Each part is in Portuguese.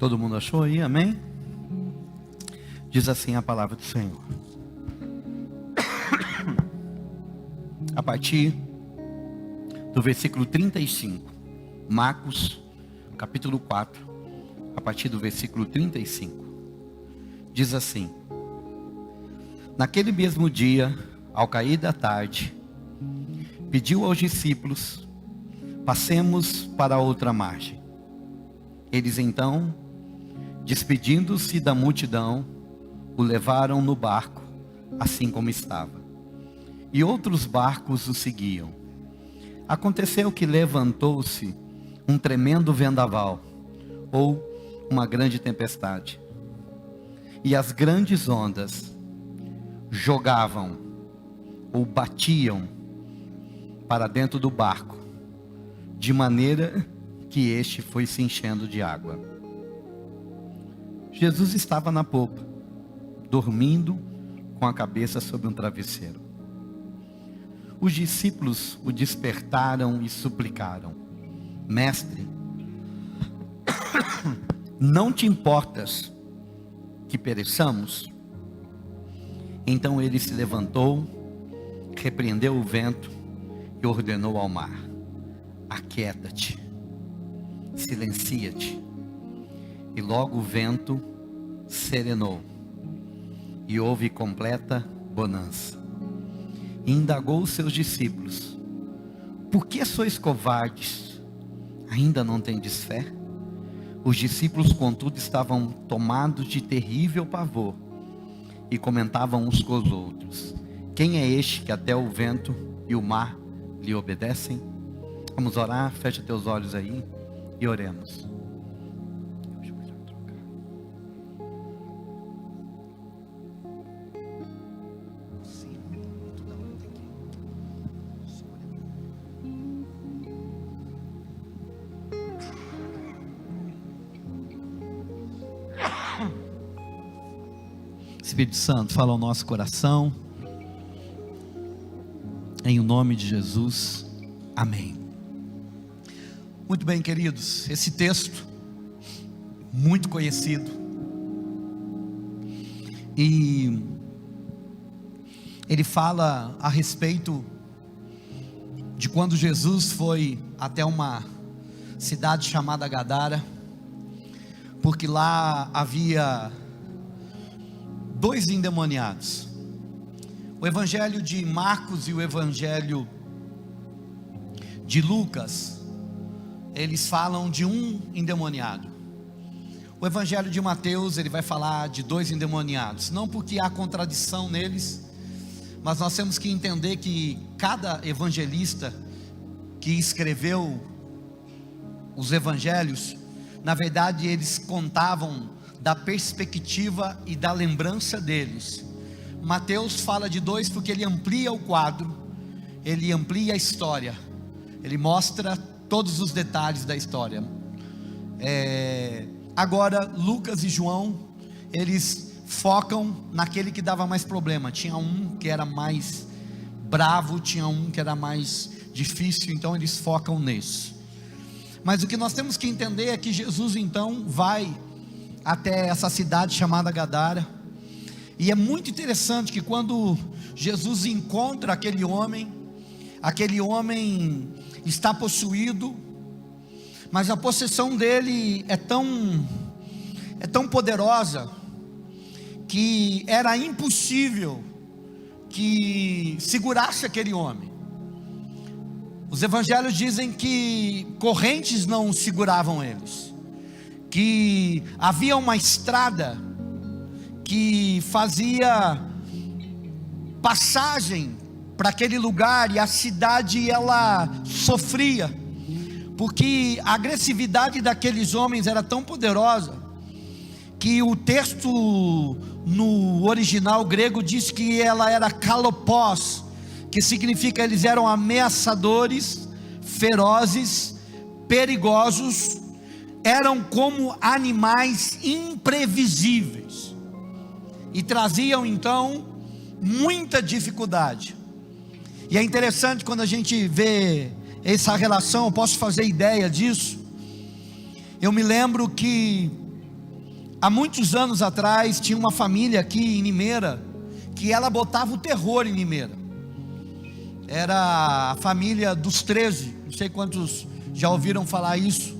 Todo mundo achou aí? Amém? Diz assim a palavra do Senhor. A partir do versículo 35. Marcos, capítulo 4. A partir do versículo 35. Diz assim: Naquele mesmo dia, ao cair da tarde, pediu aos discípulos: passemos para a outra margem. Eles então, despedindo-se da multidão, o levaram no barco, assim como estava. E outros barcos o seguiam. Aconteceu que levantou-se um tremendo vendaval, ou uma grande tempestade. E as grandes ondas jogavam ou batiam para dentro do barco, de maneira que este foi se enchendo de água. Jesus estava na popa, dormindo com a cabeça sobre um travesseiro. Os discípulos o despertaram e suplicaram: Mestre, não te importas que pereçamos? Então ele se levantou, repreendeu o vento e ordenou ao mar: aquieta-te, silencia-te. E logo o vento serenou e houve completa bonança. E indagou os seus discípulos: por que sois covardes? Ainda não tendes fé? Os discípulos, contudo, estavam tomados de terrível pavor e comentavam uns com os outros: quem é este que até o vento e o mar lhe obedecem? Vamos orar, fecha teus olhos aí e oremos. Espírito Santo, fala ao nosso coração, em o nome de Jesus, amém. Muito bem, queridos, esse texto, muito conhecido, e ele fala a respeito de quando Jesus foi até uma cidade chamada Gadara, porque lá havia 2 endemoniados. O evangelho de Marcos e o evangelho de Lucas, eles falam de um endemoniado. O evangelho de Mateus, ele vai falar de 2 endemoniados, não porque há contradição neles, mas nós temos que entender que cada evangelista que escreveu os evangelhos, na verdade eles contavam da perspectiva e da lembrança deles. Mateus fala de 2 porque ele amplia o quadro, ele amplia a história, ele mostra todos os detalhes da história. Agora Lucas e João, eles focam naquele que dava mais problema. Tinha um que era mais bravo, tinha um que era mais difícil, então eles focam nesse. Mas o que nós temos que entender é que Jesus então vai até essa cidade chamada Gadara, e é muito interessante que quando Jesus encontra aquele homem está possuído, mas a possessão dele é tão poderosa, que era impossível que segurasse aquele homem. Os evangelhos dizem que correntes não seguravam eles, que havia uma estrada que fazia passagem para aquele lugar, e a cidade ela sofria, porque a agressividade daqueles homens era tão poderosa, que o texto no original grego diz que ela era kalopós, que significa eles eram ameaçadores, ferozes, perigosos, eram como animais imprevisíveis, e traziam então muita dificuldade. E é interessante quando a gente vê essa relação, eu posso fazer ideia disso. Eu me lembro que Há muitos anos atrás, tinha uma família aqui em Limeira, que ela botava o terror em Limeira. Era a família dos 13, não sei quantos já ouviram falar isso.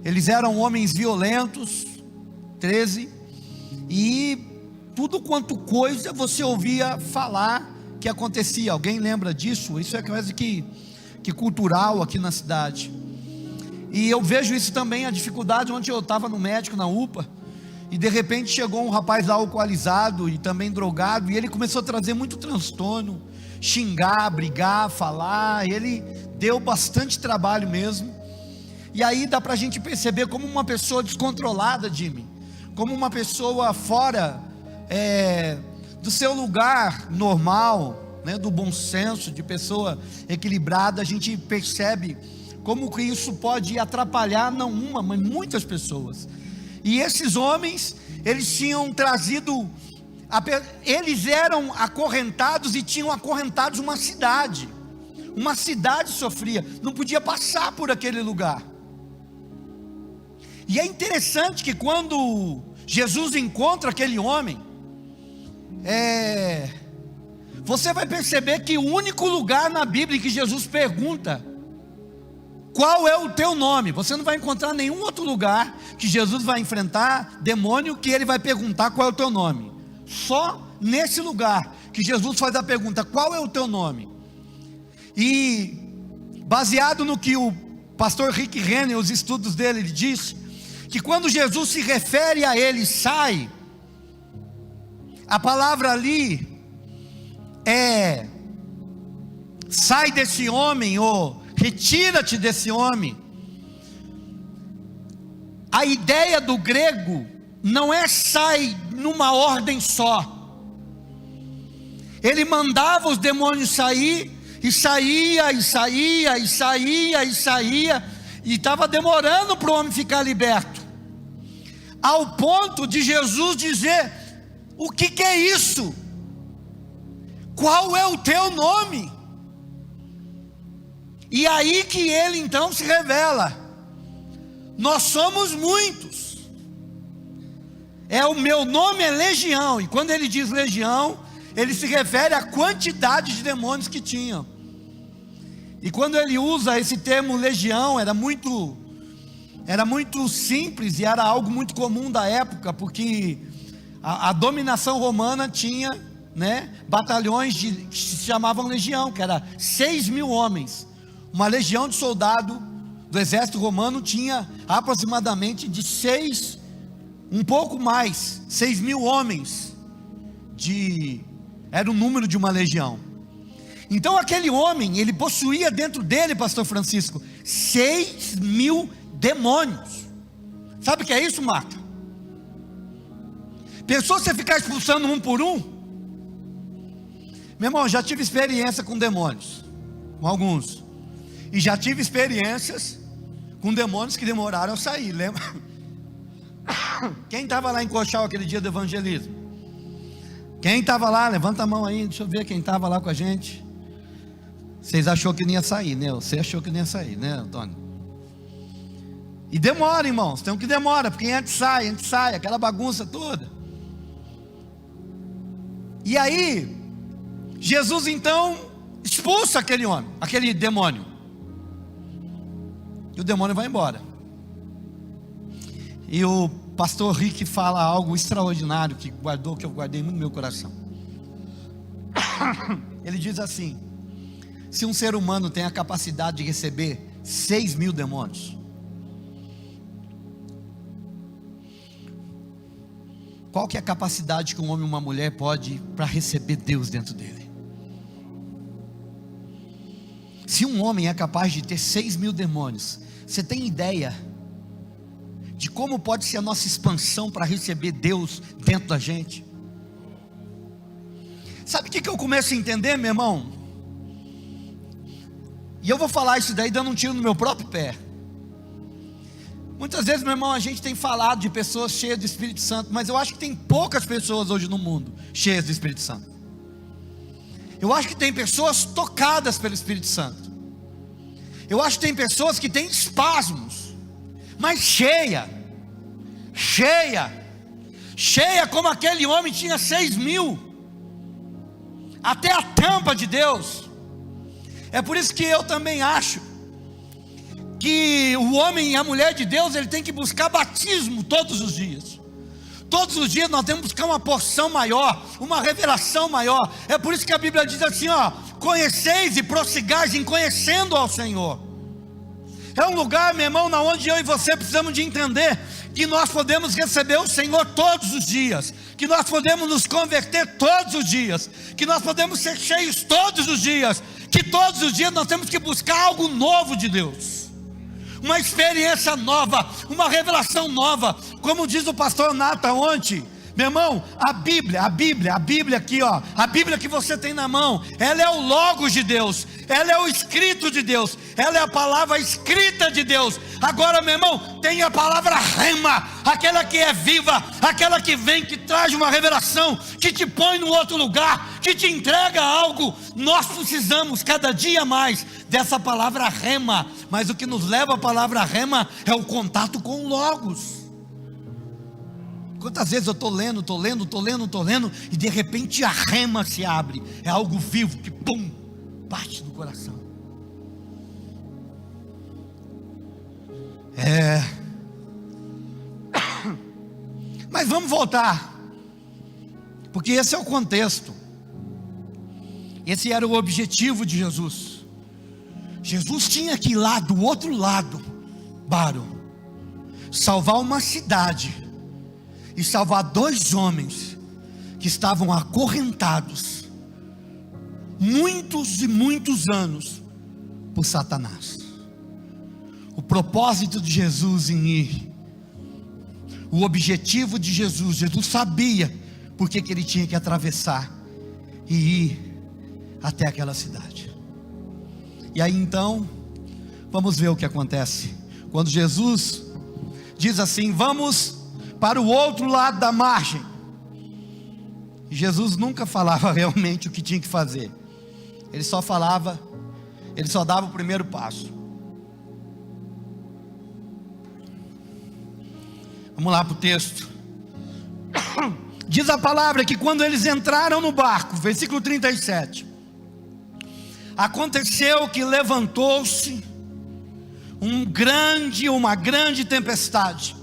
Eles eram homens violentos, 13, e tudo quanto coisa você ouvia falar que acontecia. Alguém lembra disso? Isso é quase que cultural aqui na cidade. E eu vejo isso também, a dificuldade. Ontem eu estava no médico, na UPA, e de repente chegou um rapaz alcoolizado e também drogado, e ele começou a trazer muito transtorno, xingar, brigar, falar. Ele deu bastante trabalho mesmo. E aí dá para a gente perceber como uma pessoa descontrolada, Jimmy, como uma pessoa fora do seu lugar normal, né, do bom senso, de pessoa equilibrada, a gente percebe como que isso pode atrapalhar não uma, mas muitas pessoas. E esses homens, eles tinham trazido, eles eram acorrentados e tinham acorrentados uma cidade sofria, não podia passar por aquele lugar. E é interessante que quando Jesus encontra aquele homem, você vai perceber que o único lugar na Bíblia que Jesus pergunta: qual é o teu nome? Você não vai encontrar nenhum outro lugar que Jesus vai enfrentar demônio que ele vai perguntar qual é o teu nome. Só nesse lugar que Jesus faz a pergunta: qual é o teu nome? E baseado no que o pastor Rick Renner, os estudos dele, ele diz que quando Jesus se refere a ele, sai, a palavra ali é sai desse homem, ou retira-te desse homem. A ideia do grego não é sai numa ordem só. Ele mandava os demônios sair, e saía, e saía, e saía, e saía, e estava demorando para o homem ficar liberto, ao ponto de Jesus dizer: o que é isso? Qual é o teu nome? E aí que ele então se revela: nós somos muitos, o meu nome é Legião. E quando ele diz Legião, ele se refere à quantidade de demônios que tinham. E quando ele usa esse termo Legião, era muito simples e era algo muito comum da época, porque a dominação romana tinha, né, batalhões que se chamavam Legião, que era 6.000 homens. Uma legião de soldado do exército romano tinha aproximadamente um pouco mais, 6.000 homens, era o número de uma legião. Então aquele homem, ele possuía dentro dele, pastor Francisco, 6.000 demônios. Sabe o que é isso, Marta? Pensou você ficar expulsando um por um? Meu irmão, já tive experiência com demônios, com alguns, e já tive experiências com demônios que demoraram a sair, lembra? Quem estava lá em Cochal aquele dia do evangelismo? Quem estava lá? Levanta a mão aí, deixa eu ver quem estava lá com a gente. Vocês achou que não ia sair, né? Você achou que não ia sair, né, Antônio? E demora, irmãos, tem um que demora, porque antes sai, aquela bagunça toda. E aí, Jesus então expulsa aquele homem, aquele demônio, e o demônio vai embora. E o pastor Rick fala algo extraordinário que eu guardei muito no meu coração. Ele diz assim: se um ser humano tem a capacidade de receber 6.000 demônios, qual que é a capacidade que um homem e uma mulher pode para receber Deus dentro dele? Se um homem é capaz de ter 6.000 demônios, você tem ideia de como pode ser a nossa expansão para receber Deus dentro da gente? Sabe o que eu começo a entender, meu irmão? E eu vou falar isso daí dando um tiro no meu próprio pé. Muitas vezes, meu irmão, a gente tem falado de pessoas cheias do Espírito Santo, mas eu acho que tem poucas pessoas hoje no mundo cheias do Espírito Santo. Eu acho que tem pessoas tocadas pelo Espírito Santo. Eu acho que tem pessoas que têm espasmos, mas cheia, cheia como aquele homem tinha 6.000, até a tampa de Deus. É por isso que eu também acho que o homem e a mulher de Deus, ele tem que buscar batismo todos os dias. Todos os dias nós temos que buscar uma porção maior, uma revelação maior. É por isso que a Bíblia diz assim, ó: conheceis e prossigais em conhecendo ao Senhor. É um lugar, meu irmão, na onde eu e você precisamos de entender que nós podemos receber o Senhor todos os dias, que nós podemos nos converter todos os dias, que nós podemos ser cheios todos os dias, que todos os dias nós temos que buscar algo novo de Deus, uma experiência nova, uma revelação nova. Como diz o pastor Nata ontem, meu irmão, a Bíblia aqui, ó, a Bíblia que você tem na mão, ela é o Logos de Deus, ela é o escrito de Deus, ela é a palavra escrita de Deus. Agora, meu irmão, tem a palavra rema, aquela que é viva, aquela que vem, que traz uma revelação, que te põe no outro lugar, que te entrega algo. Nós precisamos cada dia mais dessa palavra rema, mas o que nos leva à palavra rema é o contato com o Logos. Quantas vezes eu estou lendo, e de repente a rema se abre, é algo vivo que pum, bate no coração. Mas vamos voltar, porque esse é o contexto, esse era o objetivo de Jesus. Jesus tinha que ir lá do outro lado, Baro, salvar uma cidade, e salvar 2 homens que estavam acorrentados muitos e muitos anos por Satanás. O propósito de Jesus em ir, o objetivo de Jesus, Jesus sabia porque que ele tinha que atravessar e ir até aquela cidade. E aí então, vamos ver o que acontece quando Jesus diz assim: vamos para o outro lado da margem. Jesus nunca falava realmente o que tinha que fazer, ele só dava o primeiro passo. Vamos lá para o texto. Diz a palavra que quando eles entraram no barco, versículo 37, aconteceu que levantou-se uma grande tempestade,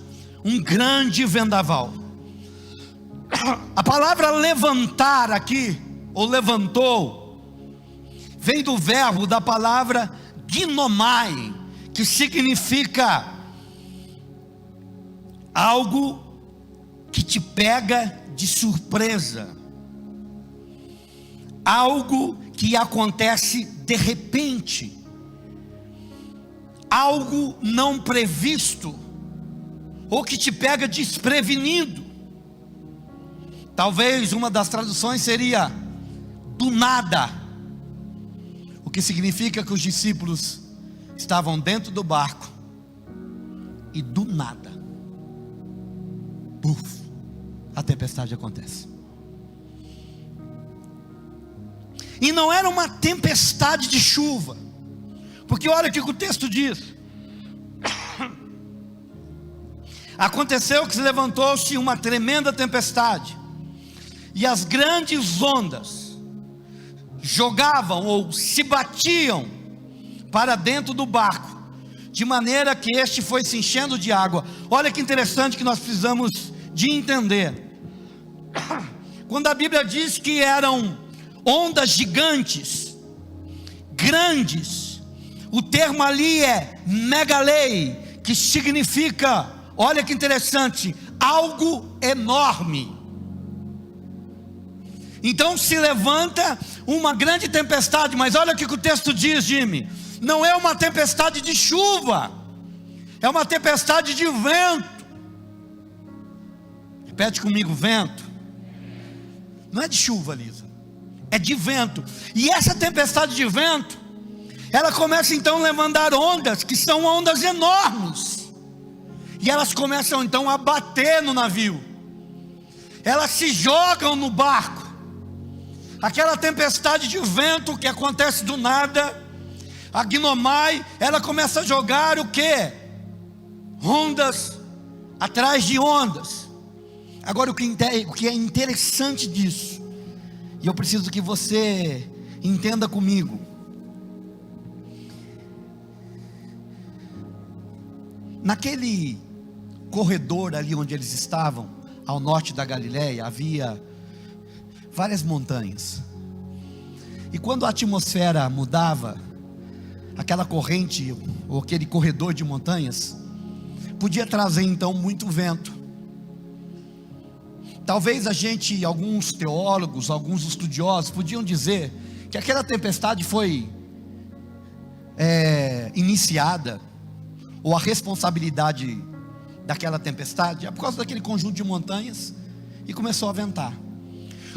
um grande vendaval. A palavra levantar aqui, ou levantou, vem do verbo da palavra ginomai, que significa algo que te pega de surpresa, algo que acontece de repente, algo não previsto, ou que te pega desprevenido. Talvez uma das traduções seria do nada, o que significa que os discípulos estavam dentro do barco e do nada, puf, a tempestade acontece. E não era uma tempestade de chuva, porque olha o que o texto diz. Aconteceu que se levantou-se uma tremenda tempestade, e as grandes ondas jogavam ou se batiam para dentro do barco, de maneira que este foi se enchendo de água. Olha que interessante que nós precisamos de entender. Quando a Bíblia diz que eram ondas gigantes, grandes, o termo ali é megalei, que significa, olha que interessante, algo enorme. Então se levanta uma grande tempestade, mas olha o que o texto diz, Jimmy, não é uma tempestade de chuva, é uma tempestade de vento. Repete comigo: vento. Não é de chuva, Lisa, é de vento. E essa tempestade de vento, ela começa então a levantar ondas, que são ondas enormes, e elas começam então a bater no navio, elas se jogam no barco. Aquela tempestade de vento que acontece do nada, a ginomai, ela começa a jogar o que? Ondas atrás de ondas. Agora o que é interessante disso, e eu preciso que você entenda comigo, naquele corredor ali onde eles estavam, ao norte da Galileia, havia várias montanhas, e quando a atmosfera mudava, aquela corrente, ou aquele corredor de montanhas, podia trazer então muito vento. Talvez alguns teólogos, alguns estudiosos podiam dizer que aquela tempestade foi iniciada, ou a responsabilidade daquela tempestade é por causa daquele conjunto de montanhas, e começou a ventar.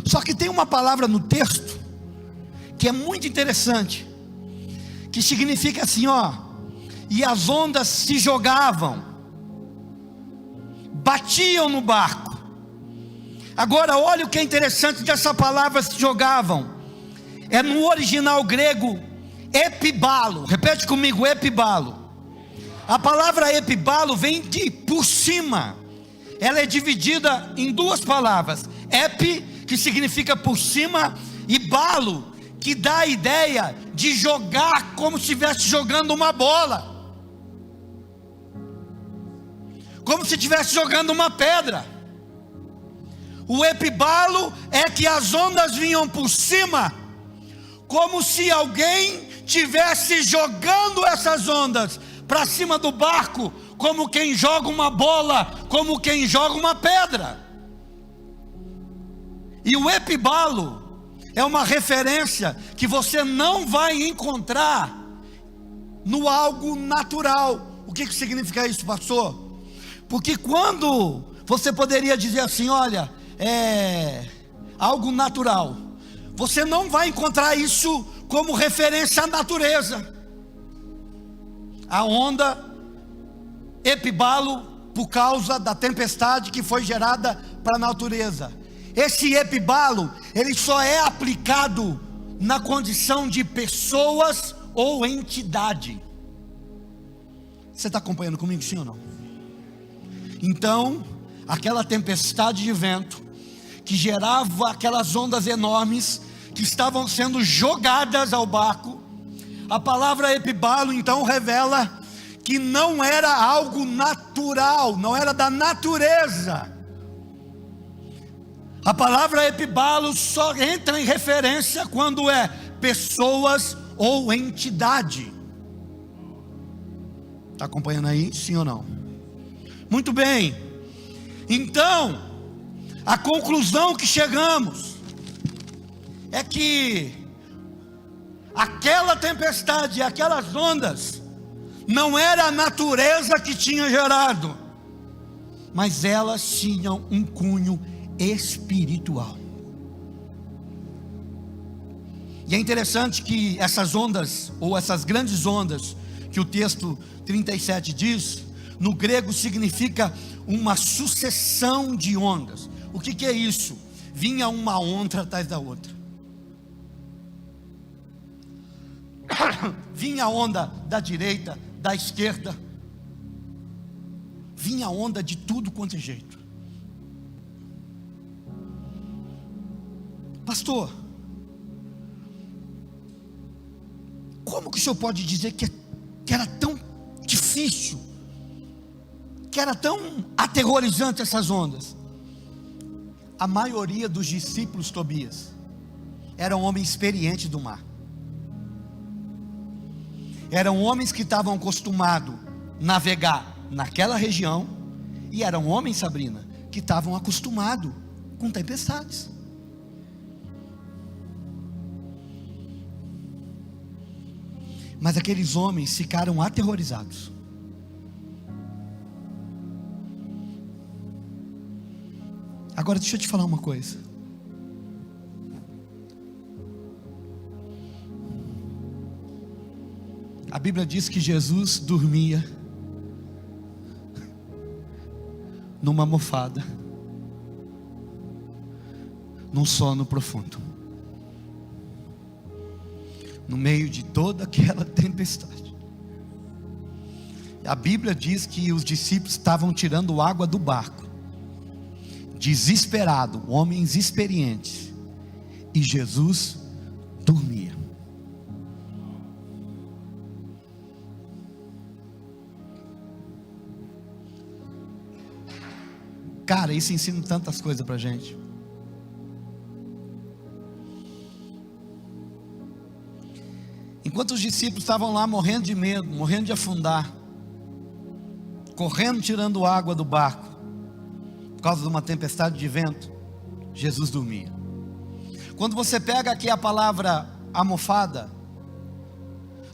Só que tem uma palavra no texto que é muito interessante, que significa assim, e as ondas se jogavam, batiam no barco. Agora olha o que é interessante dessa palavra se jogavam, é no original grego epibalo. Repete comigo, epibalo. A palavra epibalo vem de por cima, ela é dividida em duas palavras, epi, que significa por cima, e balo, que dá a ideia de jogar como se estivesse jogando uma bola, como se estivesse jogando uma pedra. O epibalo é que as ondas vinham por cima, como se alguém tivesse jogando essas ondas para cima do barco, como quem joga uma bola, como quem joga uma pedra. E o epibalo é uma referência que você não vai encontrar no algo natural. O que significa isso, pastor? Porque quando você poderia dizer assim, olha, algo natural, você não vai encontrar isso como referência à natureza. A onda epibalo, por causa da tempestade que foi gerada para a natureza. Esse epibalo, ele só é aplicado na condição de pessoas ou entidade. Você está acompanhando comigo, sim ou não? Então, aquela tempestade de vento, que gerava aquelas ondas enormes, que estavam sendo jogadas ao barco, a palavra epibalo então revela que não era algo natural, não era da natureza. A palavra epibalo só entra em referência quando é pessoas ou entidade. Está acompanhando aí, sim ou não? Muito bem. Então, a conclusão que chegamos é que aquela tempestade, aquelas ondas, não era a natureza que tinha gerado, mas elas tinham um cunho espiritual. E é interessante que essas ondas, ou essas grandes ondas, que o texto 37 diz, no grego significa uma sucessão de ondas. O que é isso? Vinha uma onda atrás da outra. Vinha a onda da direita, da esquerda, vinha a onda de tudo quanto é jeito. Pastor, como que o senhor pode dizer que era tão difícil, que era tão aterrorizante essas ondas? A maioria dos discípulos, Tobias, eram homens experientes do mar. Eram homens que estavam acostumados a navegar naquela região, e eram homens, Sabrina, que estavam acostumados com tempestades. Mas aqueles homens ficaram aterrorizados. Agora deixa eu te falar uma coisa. A Bíblia diz que Jesus dormia numa almofada, num sono profundo, no meio de toda aquela tempestade. A Bíblia diz que os discípulos estavam tirando água do barco, desesperado, homens experientes, e Jesus dormia. Cara, isso ensina tantas coisas pra gente. Enquanto os discípulos estavam lá morrendo de medo, morrendo de afundar, correndo tirando água do barco, por causa de uma tempestade de vento, Jesus dormia. Quando você pega aqui a palavra almofada,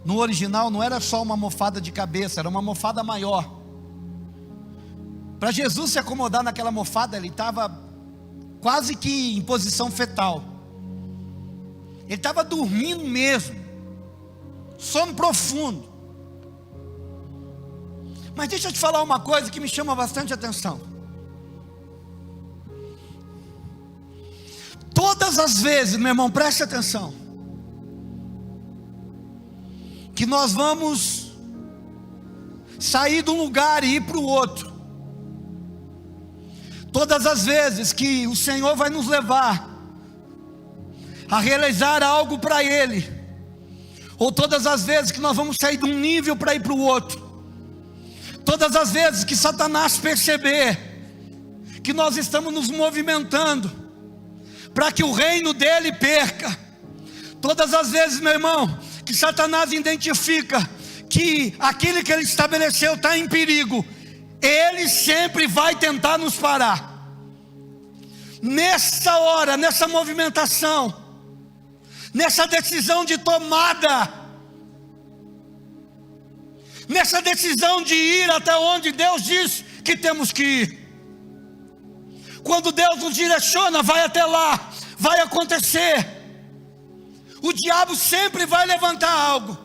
no original não era só uma almofada de cabeça, era uma almofada maior. Para Jesus se acomodar naquela almofada, ele estava quase que em posição fetal. Ele estava dormindo mesmo, sono profundo. Mas deixa eu te falar uma coisa que me chama bastante atenção. Todas as vezes, meu irmão, preste atenção, que nós vamos sair de um lugar e ir para o outro, todas as vezes que o Senhor vai nos levar a realizar algo para Ele, ou todas as vezes que nós vamos sair de um nível para ir para o outro, todas as vezes que Satanás perceber que nós estamos nos movimentando para que o reino dele perca, todas as vezes, meu irmão, que Satanás identifica que aquilo que ele estabeleceu está em perigo, ele sempre vai tentar nos parar. Nessa hora, nessa movimentação, nessa decisão de tomada, nessa decisão de ir até onde Deus diz que temos que ir, quando Deus nos direciona, vai até lá, vai acontecer. O diabo sempre vai levantar algo,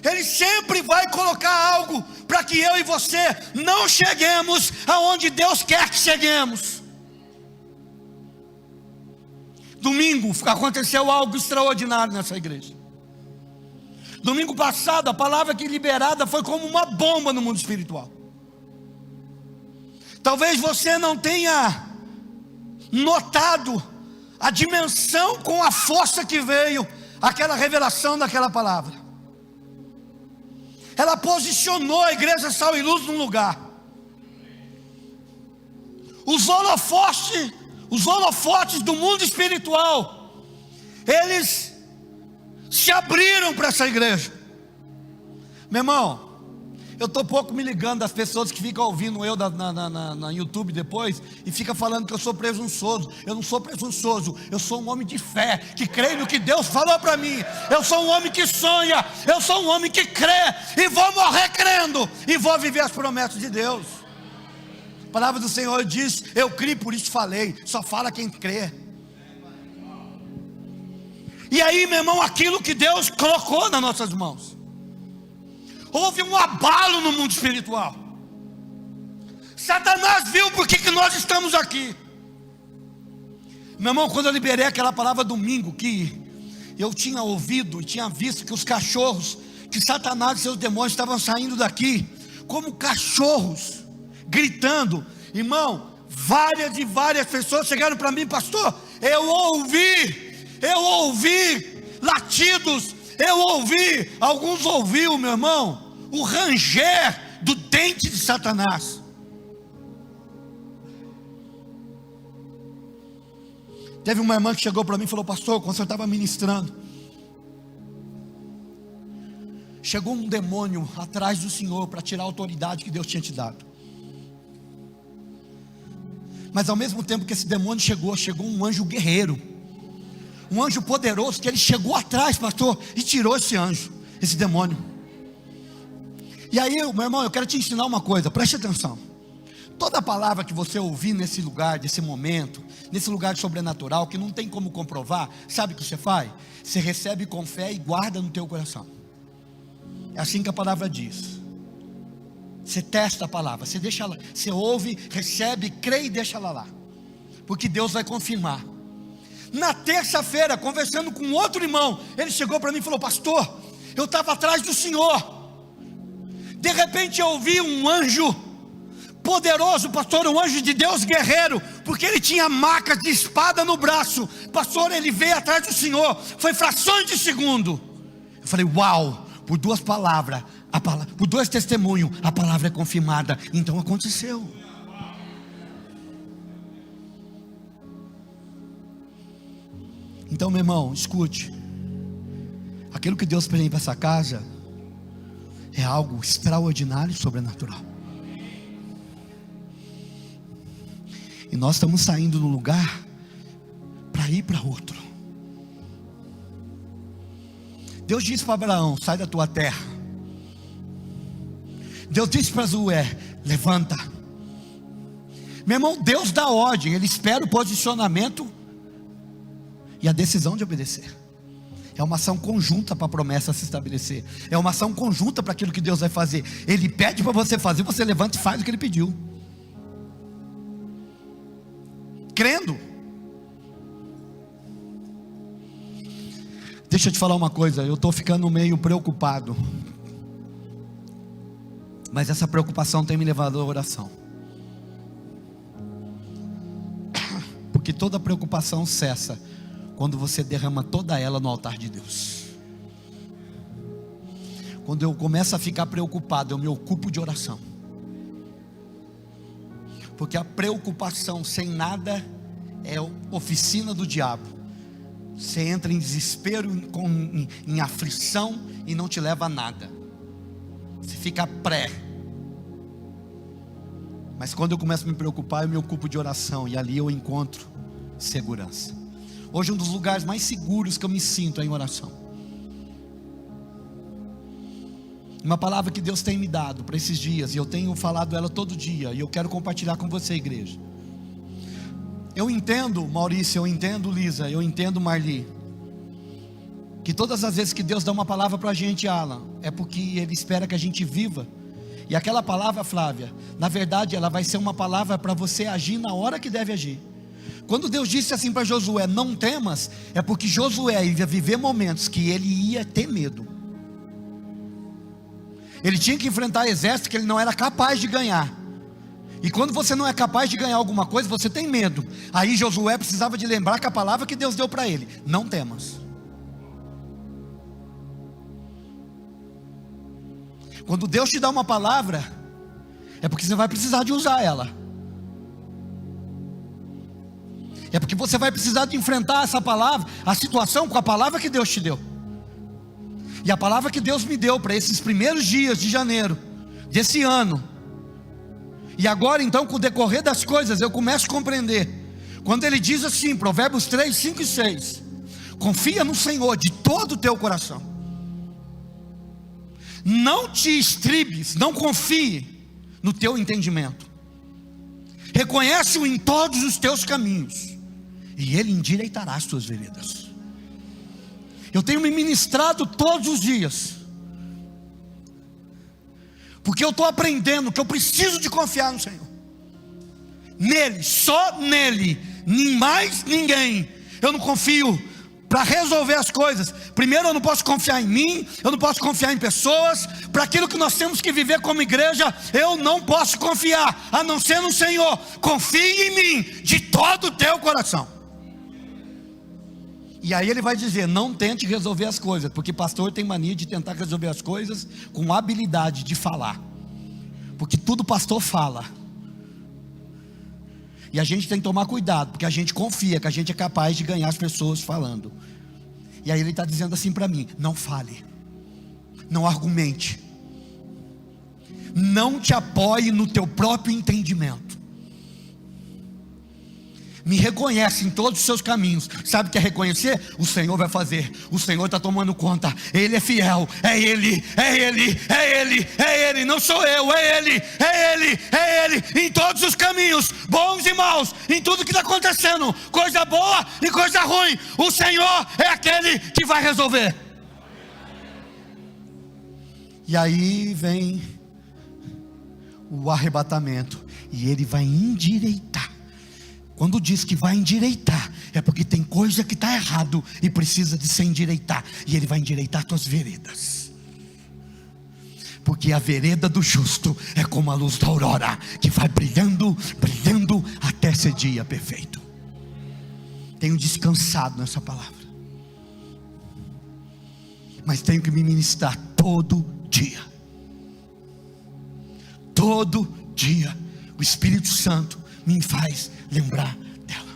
ele sempre vai colocar algo para que eu e você não cheguemos aonde Deus quer que cheguemos. Domingo aconteceu algo extraordinário nessa igreja. Domingo passado, a palavra que liberada foi como uma bomba no mundo espiritual. Talvez você não tenha notado a dimensão com a força que veio aquela revelação daquela palavra. Ela posicionou a igreja Sal e Luz num lugar. Os holofotes do mundo espiritual, eles se abriram para essa igreja. Meu irmão, eu estou pouco me ligando das pessoas que ficam ouvindo eu na YouTube depois e fica falando que eu sou presunçoso. Eu não sou presunçoso, eu sou um homem de fé, que crê no que Deus falou para mim. Eu sou um homem que sonha, eu sou um homem que crê, e vou morrer crendo, e vou viver as promessas de Deus. A palavra do Senhor diz: eu criei, por isso falei. Só fala quem crê. E aí, meu irmão, aquilo que Deus colocou nas nossas mãos, houve um abalo no mundo espiritual. Satanás viu por que nós estamos aqui. Meu irmão, quando eu liberei aquela palavra domingo, que eu tinha ouvido e tinha visto que os cachorros, que Satanás e seus demônios estavam saindo daqui como cachorros, gritando. Irmão, várias pessoas chegaram para mim: pastor, eu ouvi latidos, alguns ouviram, meu irmão, o ranger do dente de Satanás. Teve uma irmã que chegou para mim e falou: pastor, quando eu estava ministrando, chegou um demônio atrás do senhor para tirar a autoridade que Deus tinha te dado. Mas ao mesmo tempo que esse demônio chegou um anjo guerreiro, um anjo poderoso, que ele chegou atrás, pastor, e tirou esse anjo, esse demônio. E aí, meu irmão, eu quero te ensinar uma coisa, preste atenção. Toda palavra que você ouvir nesse lugar, nesse momento, nesse lugar sobrenatural, que não tem como comprovar, sabe o que você faz? Você recebe com fé e guarda no teu coração. É assim que a palavra diz. Você testa a palavra, você deixa ela, você ouve, recebe, crê e deixa ela lá, porque Deus vai confirmar. Na terça-feira, conversando com outro irmão, ele chegou para mim e falou: pastor, eu estava atrás do senhor, de repente eu ouvi um anjo poderoso, pastor, um anjo de Deus guerreiro, porque ele tinha marcas de espada no braço. Pastor, ele veio atrás do Senhor, foi frações de segundo. Eu falei, uau, por 2 palavras, por 2 testemunhos, a palavra é confirmada. Então aconteceu. Então, meu irmão, escute. Aquilo que Deus tem para essa casa é algo extraordinário e sobrenatural. E nós estamos saindo de um lugar para ir para outro. Deus disse para Abraão, sai da tua terra. Deus disse para Josué, levanta. Meu irmão, Deus dá ordem, Ele espera o posicionamento e a decisão de obedecer. É uma ação conjunta para a promessa se estabelecer. É uma ação conjunta para aquilo que Deus vai fazer. Ele pede para você fazer, você levanta e faz o que Ele pediu, crendo. Deixa eu te falar uma coisa, eu estou ficando meio preocupado, mas essa preocupação tem me levado à oração, porque toda preocupação cessa quando você derrama toda ela no altar de Deus. Quando eu começo a ficar preocupado, eu me ocupo de oração, porque a preocupação sem nada é oficina do diabo. Você entra em desespero, em aflição, e não te leva a nada. Você fica pré. Mas quando eu começo a me preocupar, eu me ocupo de oração, e ali eu encontro segurança. Hoje um dos lugares mais seguros que eu me sinto é em oração. Uma palavra que Deus tem me dado para esses dias, e eu tenho falado ela todo dia, e eu quero compartilhar com você, igreja. Eu entendo, Maurício, eu entendo, Lisa, eu entendo, Marli, que todas as vezes que Deus dá uma palavra para a gente, Alan, é porque Ele espera que a gente viva. E aquela palavra, Flávia, na verdade ela vai ser uma palavra para você agir na hora que deve agir. Quando Deus disse assim para Josué, não temas, é porque Josué ia viver momentos que ele ia ter medo. Ele tinha que enfrentar exércitos que ele não era capaz de ganhar. E quando você não é capaz de ganhar alguma coisa, você tem medo. Aí Josué precisava de lembrar que a palavra que Deus deu para ele, não temas. Quando Deus te dá uma palavra, é porque você vai precisar de usar ela. É porque você vai precisar de enfrentar essa palavra, a situação com a palavra que Deus te deu. E a palavra que Deus me deu para esses primeiros dias de janeiro desse ano, e agora então com o decorrer das coisas eu começo a compreender, quando Ele diz assim, Provérbios 3, 5 e 6, confia no Senhor de todo o teu coração, não te estribes, não confie no teu entendimento, reconhece-o em todos os teus caminhos, e Ele endireitará as tuas veredas. Eu tenho me ministrado todos os dias, porque eu estou aprendendo que eu preciso de confiar no Senhor, nele, só nele, nem mais ninguém. Eu não confio para resolver as coisas. Primeiro, eu não posso confiar em mim, eu não posso confiar em pessoas. Para aquilo que nós temos que viver como igreja, eu não posso confiar, a não ser no Senhor. Confie em mim de todo o teu coração. E aí Ele vai dizer, não tente resolver as coisas, porque pastor tem mania de tentar resolver as coisas com habilidade de falar, porque tudo pastor fala, e a gente tem que tomar cuidado, porque a gente confia que a gente é capaz de ganhar as pessoas falando. E aí Ele está dizendo assim para mim, não fale, não argumente, não te apoie no teu próprio entendimento, me reconhece em todos os seus caminhos. Sabe o que é reconhecer? O Senhor vai fazer, o Senhor está tomando conta, Ele é fiel, é Ele, é Ele, é Ele, é Ele, não sou eu, é Ele, é Ele, é Ele, em todos os caminhos, bons e maus, em tudo que está acontecendo, coisa boa e coisa ruim, o Senhor é aquele que vai resolver. E aí vem o arrebatamento, e Ele vai endireitar. Quando diz que vai endireitar, é porque tem coisa que está errado e precisa de se endireitar, e Ele vai endireitar tuas veredas. porque a vereda do justo é como a luz da aurora, que vai brilhando, brilhando, até ser dia perfeito. Tenho descansado nessa palavra, mas tenho que me ministrar todo dia. Todo dia o Espírito Santo me faz lembrar dela.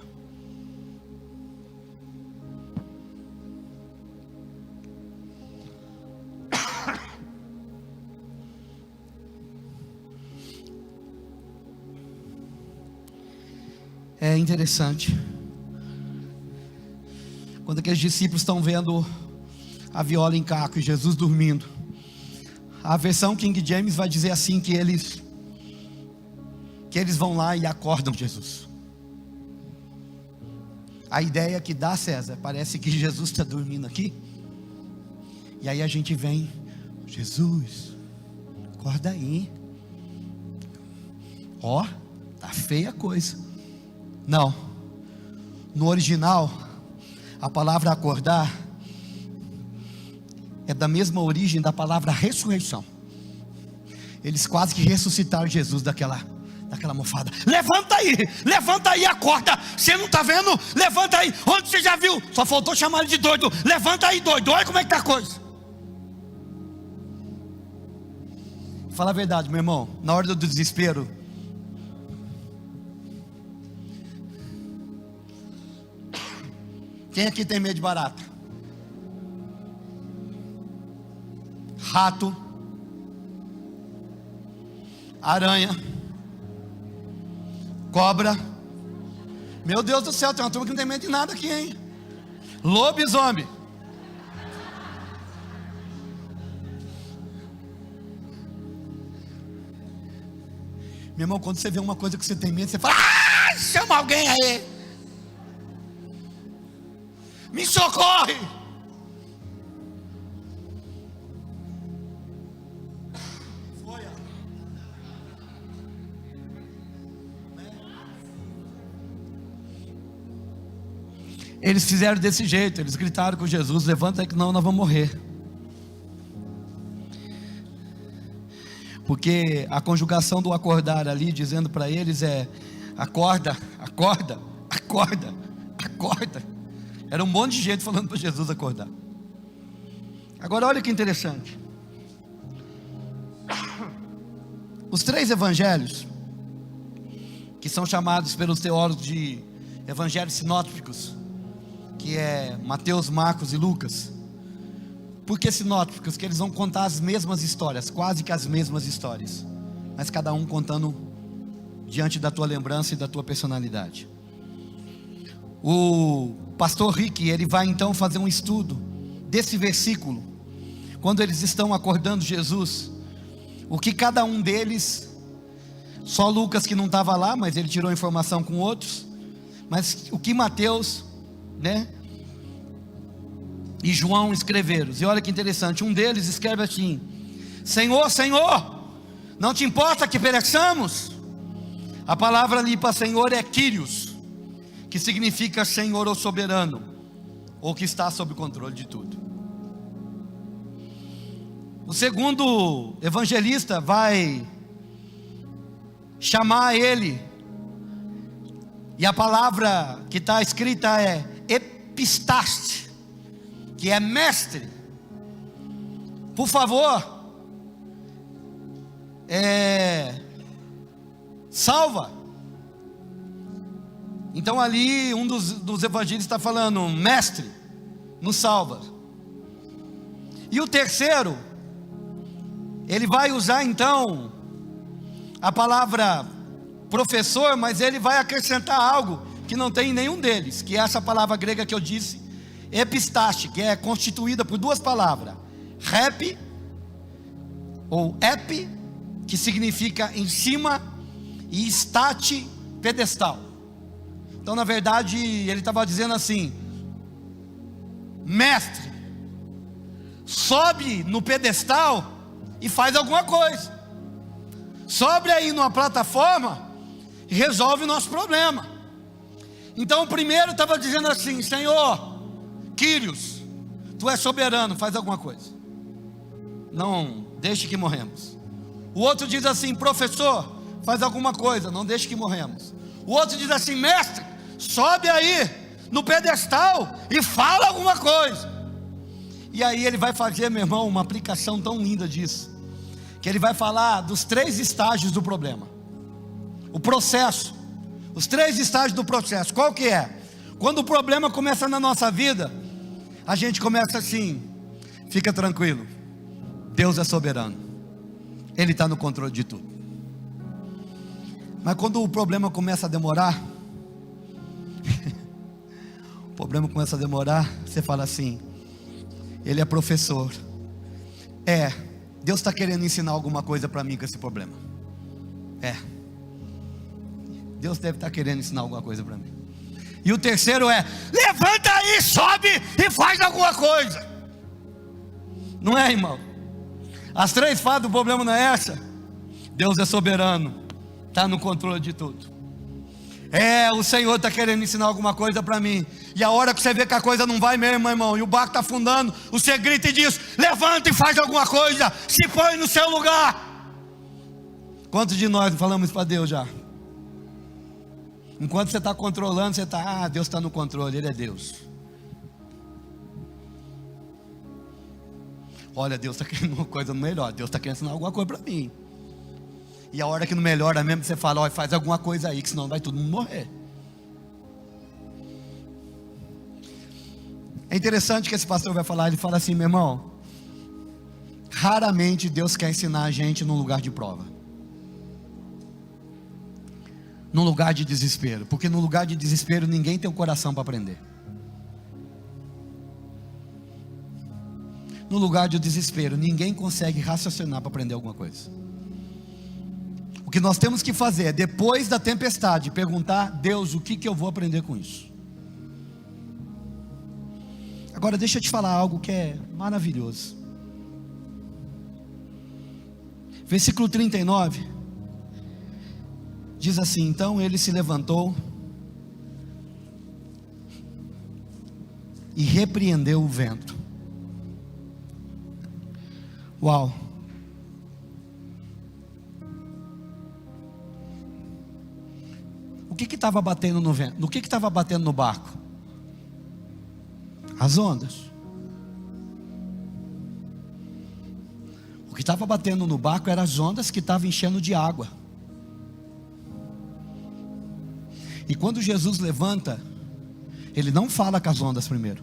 É interessante, quando aqueles discípulos estão vendo a viola em caco e Jesus dormindo, a versão King James vai dizer assim, que eles vão lá e acordam Jesus. A ideia que dá, César, parece que Jesus está dormindo aqui, e aí a gente vem: Jesus, acorda aí, ó, tá feia a coisa. Não, no original, a palavra acordar é da mesma origem da palavra ressurreição. Eles quase que ressuscitaram Jesus daquela mofada. Levanta aí, acorda. Você não está vendo? Levanta aí. Onde você já viu? Só faltou chamar ele de doido. Levanta aí, doido. Olha como é que está a coisa. Fala a verdade, meu irmão. Na hora do desespero, quem aqui tem medo de barata? Rato, aranha, cobra. Meu Deus do céu, tem uma turma que não tem medo de nada aqui, hein? Lobisomem. Meu irmão, quando você vê uma coisa que você tem medo, você fala: ah, chama alguém aí, me socorre. Eles fizeram desse jeito, eles gritaram com Jesus: levanta que não, nós vamos morrer. Porque a conjugação do acordar ali, dizendo para eles é: acorda, acorda, acorda, acorda. Era um monte de gente falando para Jesus acordar. Agora olha que interessante, os 3 evangelhos, que são chamados pelos teólogos de evangelhos sinópticos, que é Mateus, Marcos e Lucas. Por que sinópticos? Porque eles vão contar as mesmas histórias, quase que as mesmas histórias, mas cada um contando diante da tua lembrança e da tua personalidade. O pastor Rick, ele vai então fazer um estudo desse versículo, quando eles estão acordando Jesus, o que cada um deles, só Lucas que não estava lá, mas ele tirou informação com outros, mas o que Mateus, e João escreveram. E olha que interessante, um deles escreve assim: Senhor, Senhor, não te importa que pereçamos? A palavra ali para Senhor é Kyrios, que significa Senhor ou soberano, ou que está sob o controle de tudo. O segundo evangelista vai chamar ele, e a palavra que está escrita é epistaste, que é mestre. Por favor, salva. Então ali um dos evangelhos está falando: mestre, nos salva. E o terceiro, ele vai usar então a palavra professor, mas ele vai acrescentar algo que não tem em nenhum deles, que é essa palavra grega que eu disse, epistaste, que é constituída por 2 palavras, rep, ou ep, que significa em cima, e state, pedestal. Então na verdade ele estava dizendo assim: mestre, sobe no pedestal e faz alguma coisa, sobe aí numa plataforma e resolve o nosso problema. Então o primeiro estava dizendo assim: Senhor, Kyrios, tu és soberano, faz alguma coisa. Não deixe que morremos. O outro diz assim: professor, faz alguma coisa, não deixe que morremos. O outro diz assim: mestre, sobe aí no pedestal e fala alguma coisa. E aí ele vai fazer, meu irmão, uma aplicação tão linda disso, que ele vai falar dos 3 estágios do problema. O processo, os 3 estágios do processo. Qual que é? Quando o problema começa na nossa vida, a gente começa assim: fica tranquilo, Deus é soberano, Ele está no controle de tudo. Mas quando o problema começa a demorar, o problema começa a demorar, você fala assim: Ele é professor. Deus está querendo ensinar alguma coisa para mim com esse problema. Deus deve estar querendo ensinar alguma coisa para mim. E o terceiro é: levanta aí, sobe e faz alguma coisa. Não é, irmão? As 3 fases do problema não é essa? Deus é soberano, está no controle de tudo. O Senhor está querendo ensinar alguma coisa para mim. E a hora que você vê que a coisa não vai mesmo, irmão, e o barco está afundando, você grita e diz: levanta e faz alguma coisa, se põe no seu lugar. Quantos de nós falamos isso para Deus já? Enquanto você está controlando, você está: Deus está no controle, Ele é Deus. Olha, Deus está querendo uma coisa melhor, Deus está querendo ensinar alguma coisa para mim. E a hora que não melhora mesmo, você fala: olha, faz alguma coisa aí, que senão vai todo mundo morrer. É interessante que esse pastor vai falar, ele fala assim: meu irmão, raramente Deus quer ensinar a gente num lugar de prova, num lugar de desespero, porque no lugar de desespero ninguém tem o coração para aprender. No lugar de desespero ninguém consegue raciocinar para aprender alguma coisa. O que nós temos que fazer é, depois da tempestade, perguntar: Deus, o que eu vou aprender com isso? Agora deixa eu te falar algo que é maravilhoso. Versículo 39 diz assim: então ele se levantou e repreendeu o vento. Uau! O que estava batendo no vento? No que estava batendo no barco? As ondas. O que estava batendo no barco eram as ondas que estavam enchendo de água. E quando Jesus levanta, Ele não fala com as ondas primeiro.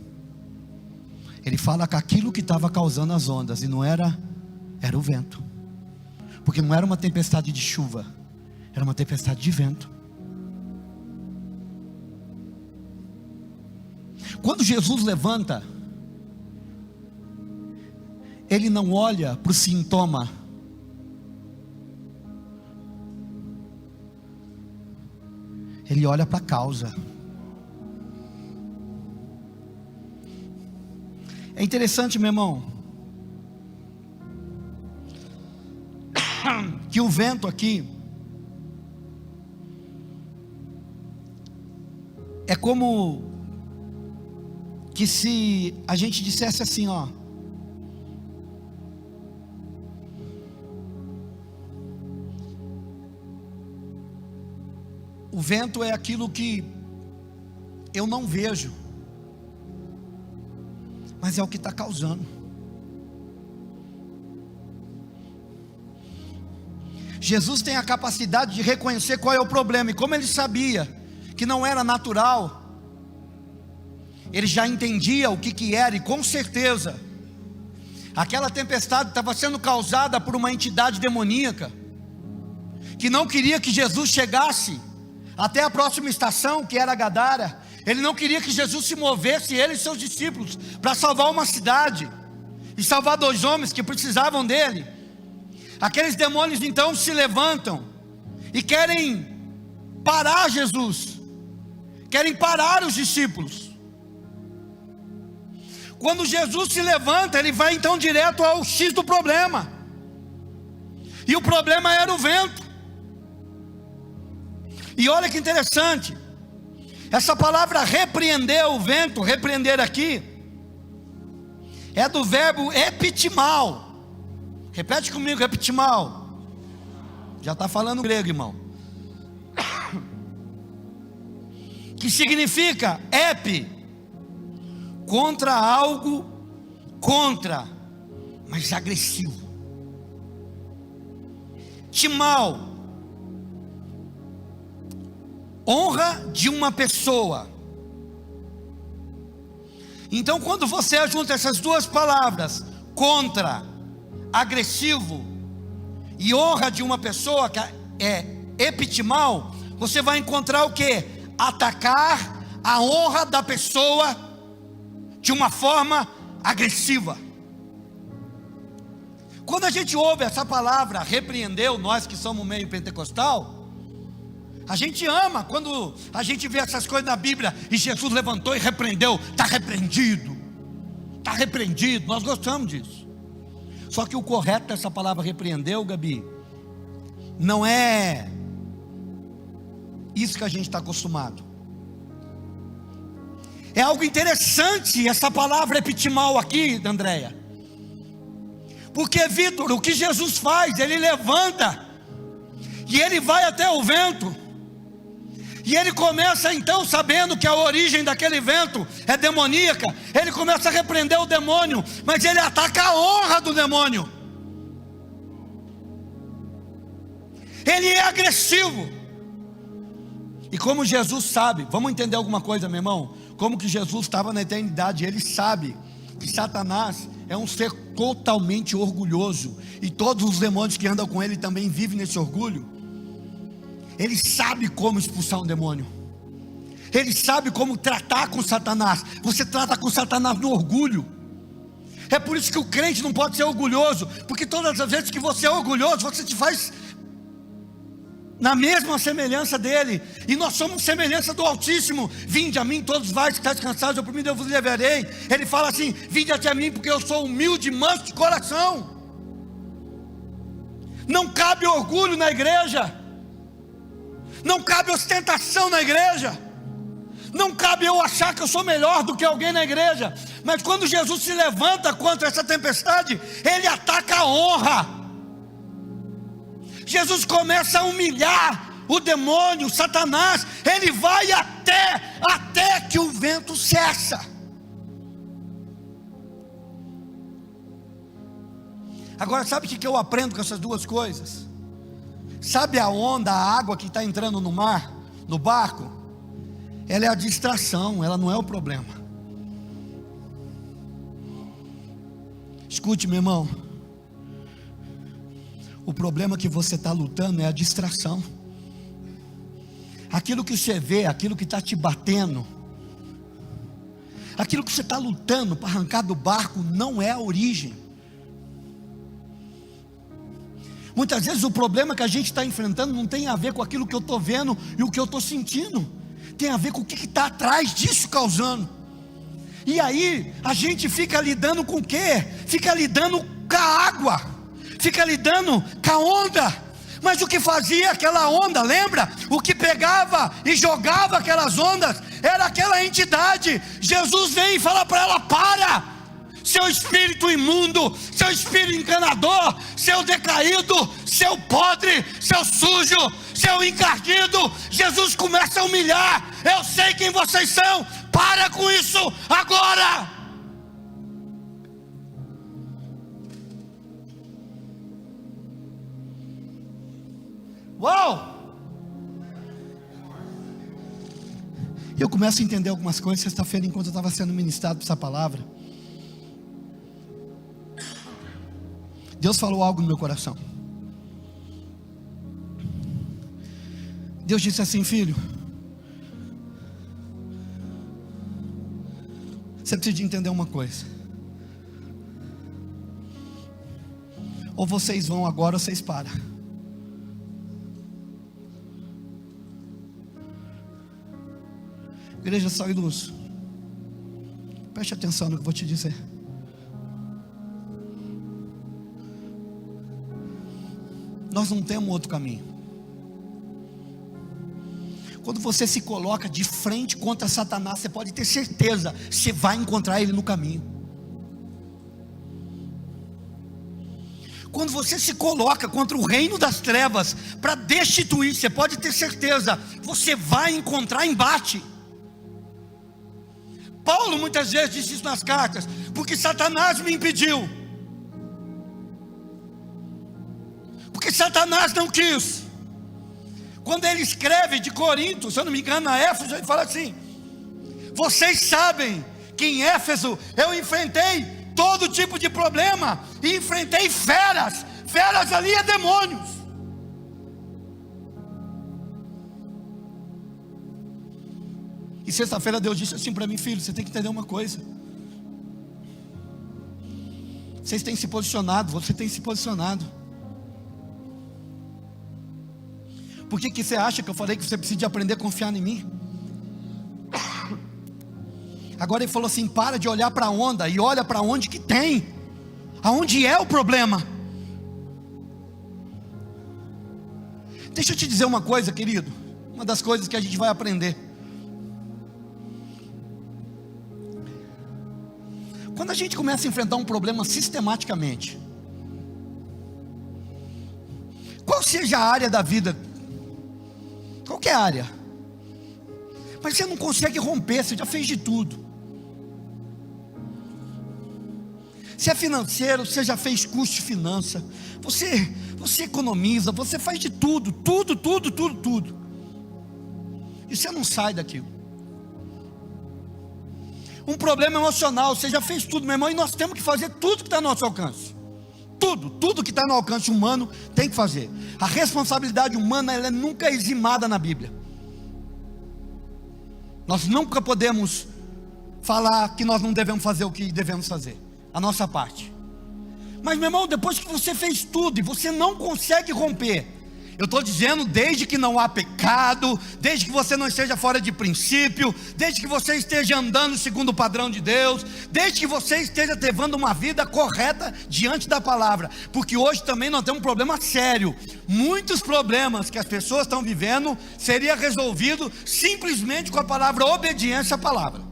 Ele fala com aquilo que estava causando as ondas. E não era o vento. Porque não era uma tempestade de chuva, era uma tempestade de vento. Quando Jesus levanta, Ele não olha para o sintoma, Ele olha para a causa. É interessante, meu irmão, que o vento aqui é como que se a gente dissesse assim, ó: o vento é aquilo que eu não vejo, mas é o que está causando. Jesus tem a capacidade de reconhecer qual é o problema, e como Ele sabia que não era natural, Ele já entendia o que era, e com certeza aquela tempestade estava sendo causada por uma entidade demoníaca, que não queria que Jesus chegasse até a próxima estação, que era Gadara. Ele não queria que Jesus se movesse, ele e seus discípulos, para salvar uma cidade, e salvar 2 homens que precisavam dele. Aqueles demônios então se levantam, e querem parar Jesus, querem parar os discípulos. Quando Jesus se levanta, ele vai então direto ao X do problema, e o problema era o vento. E olha que interessante, essa palavra repreender o vento, repreender aqui, é do verbo epitimal. Repete comigo, epitimal. Já está falando grego, irmão. Que significa epi, contra algo, contra, mas agressivo. Timal, honra de uma pessoa. Então, quando você junta essas duas palavras, contra, agressivo, e honra de uma pessoa, que é epitimal, você vai encontrar o que? Atacar a honra da pessoa de uma forma agressiva. Quando a gente ouve essa palavra, repreendeu, nós que somos meio pentecostal, a gente ama quando a gente vê essas coisas na Bíblia, e Jesus levantou e repreendeu, está repreendido, nós gostamos disso. Só que o correto dessa palavra repreendeu, Gabi, não é isso que a gente está acostumado. É algo interessante essa palavra epitimal aqui, Andréia. Porque, Vitor, o que Jesus faz, ele levanta, e ele vai até o vento, e ele começa então, sabendo que a origem daquele vento é demoníaca, ele começa a repreender o demônio, mas ele ataca a honra do demônio. Ele é agressivo. E como Jesus sabe, vamos entender alguma coisa, meu irmão? Como que Jesus estava na eternidade, ele sabe que Satanás é um ser totalmente orgulhoso, e todos os demônios que andam com ele também vivem nesse orgulho. Ele sabe como expulsar um demônio, ele sabe como tratar com Satanás. Você trata com Satanás no orgulho. É por isso que o crente não pode ser orgulhoso, porque todas as vezes que você é orgulhoso, você te faz na mesma semelhança dele, e nós somos semelhança do Altíssimo. Vinde a mim todos vós que estáis cansados, eu oprimido, eu vos levarei. Ele fala assim: vinde até a mim, porque eu sou humilde e manso de coração. Não cabe orgulho na igreja, não cabe ostentação na igreja, não cabe eu achar que eu sou melhor do que alguém na igreja. Mas quando Jesus se levanta contra essa tempestade, ele ataca a honra. Jesus começa a humilhar o demônio, Satanás. Ele vai até que o vento cessa. Agora, sabe o que eu aprendo com essas duas coisas? Sabe a onda, a água que está entrando no mar, no barco? Ela é a distração, ela não é o problema. Escute, meu irmão, o problema que você está lutando é a distração. Aquilo que você vê, aquilo que está te batendo, aquilo que você está lutando para arrancar do barco, não é a origem. Muitas vezes o problema que a gente está enfrentando não tem a ver com aquilo que eu estou vendo e o que eu estou sentindo, tem a ver com o que está atrás disso causando. E aí a gente fica lidando com o quê? Fica lidando com a água, fica lidando com a onda. Mas o que fazia aquela onda, lembra? O que pegava e jogava aquelas ondas era aquela entidade. Jesus vem e fala para ela: para! Seu espírito imundo, seu espírito enganador, seu decaído, seu podre, seu sujo, seu encardido. Jesus começa a humilhar: eu sei quem vocês são, para com isso agora. Uau! Eu começo a entender algumas coisas sexta-feira, enquanto eu estava sendo ministrado por essa palavra. Deus falou algo no meu coração. Deus disse assim: filho, você precisa de entender uma coisa. Ou vocês vão agora, ou vocês param. Igreja Sal e Luz, preste atenção no que eu vou te dizer. Nós não temos outro caminho. Quando você se coloca de frente contra Satanás, você pode ter certeza, você vai encontrar ele no caminho. Quando você se coloca contra o reino das trevas para destituir, você pode ter certeza, você vai encontrar embate. Paulo muitas vezes disse isso nas cartas: porque Satanás me impediu, porque Satanás não quis. Quando ele escreve de Corinto, se eu não me engano, a Éfeso, ele fala assim: vocês sabem que em Éfeso eu enfrentei todo tipo de problema, e enfrentei feras ali é demônios. E sexta-feira Deus disse assim para mim: filho, você tem que entender uma coisa, vocês têm se posicionado, você tem se posicionado. Por que você acha que eu falei que você precisa de aprender a confiar em mim? Agora ele falou assim: para de olhar para a onda e olha para onde que tem, aonde é o problema. Deixa eu te dizer uma coisa, querido, uma das coisas que a gente vai aprender. Quando a gente começa a enfrentar um problema sistematicamente, qual seja a área da vida, qualquer área, mas você não consegue romper, você já fez de tudo. Se é financeiro, você já fez curso de finança, você economiza, você faz de tudo, tudo. E você não sai daquilo. Um problema emocional, você já fez tudo, meu irmão, e nós temos que fazer tudo que está ao nosso alcance. Tudo que está no alcance humano tem que fazer. A responsabilidade humana, ela nunca é eximada na Bíblia. Nós nunca podemos falar que nós não devemos fazer o que devemos fazer, a nossa parte. Mas meu irmão, depois que você fez tudo e você não consegue romper, eu estou dizendo, desde que não há pecado, desde que você não esteja fora de princípio, desde que você esteja andando segundo o padrão de Deus, desde que você esteja levando uma vida correta diante da palavra, porque hoje também nós temos um problema sério. Muitos problemas que as pessoas estão vivendo seria resolvido simplesmente com a palavra obediência à palavra.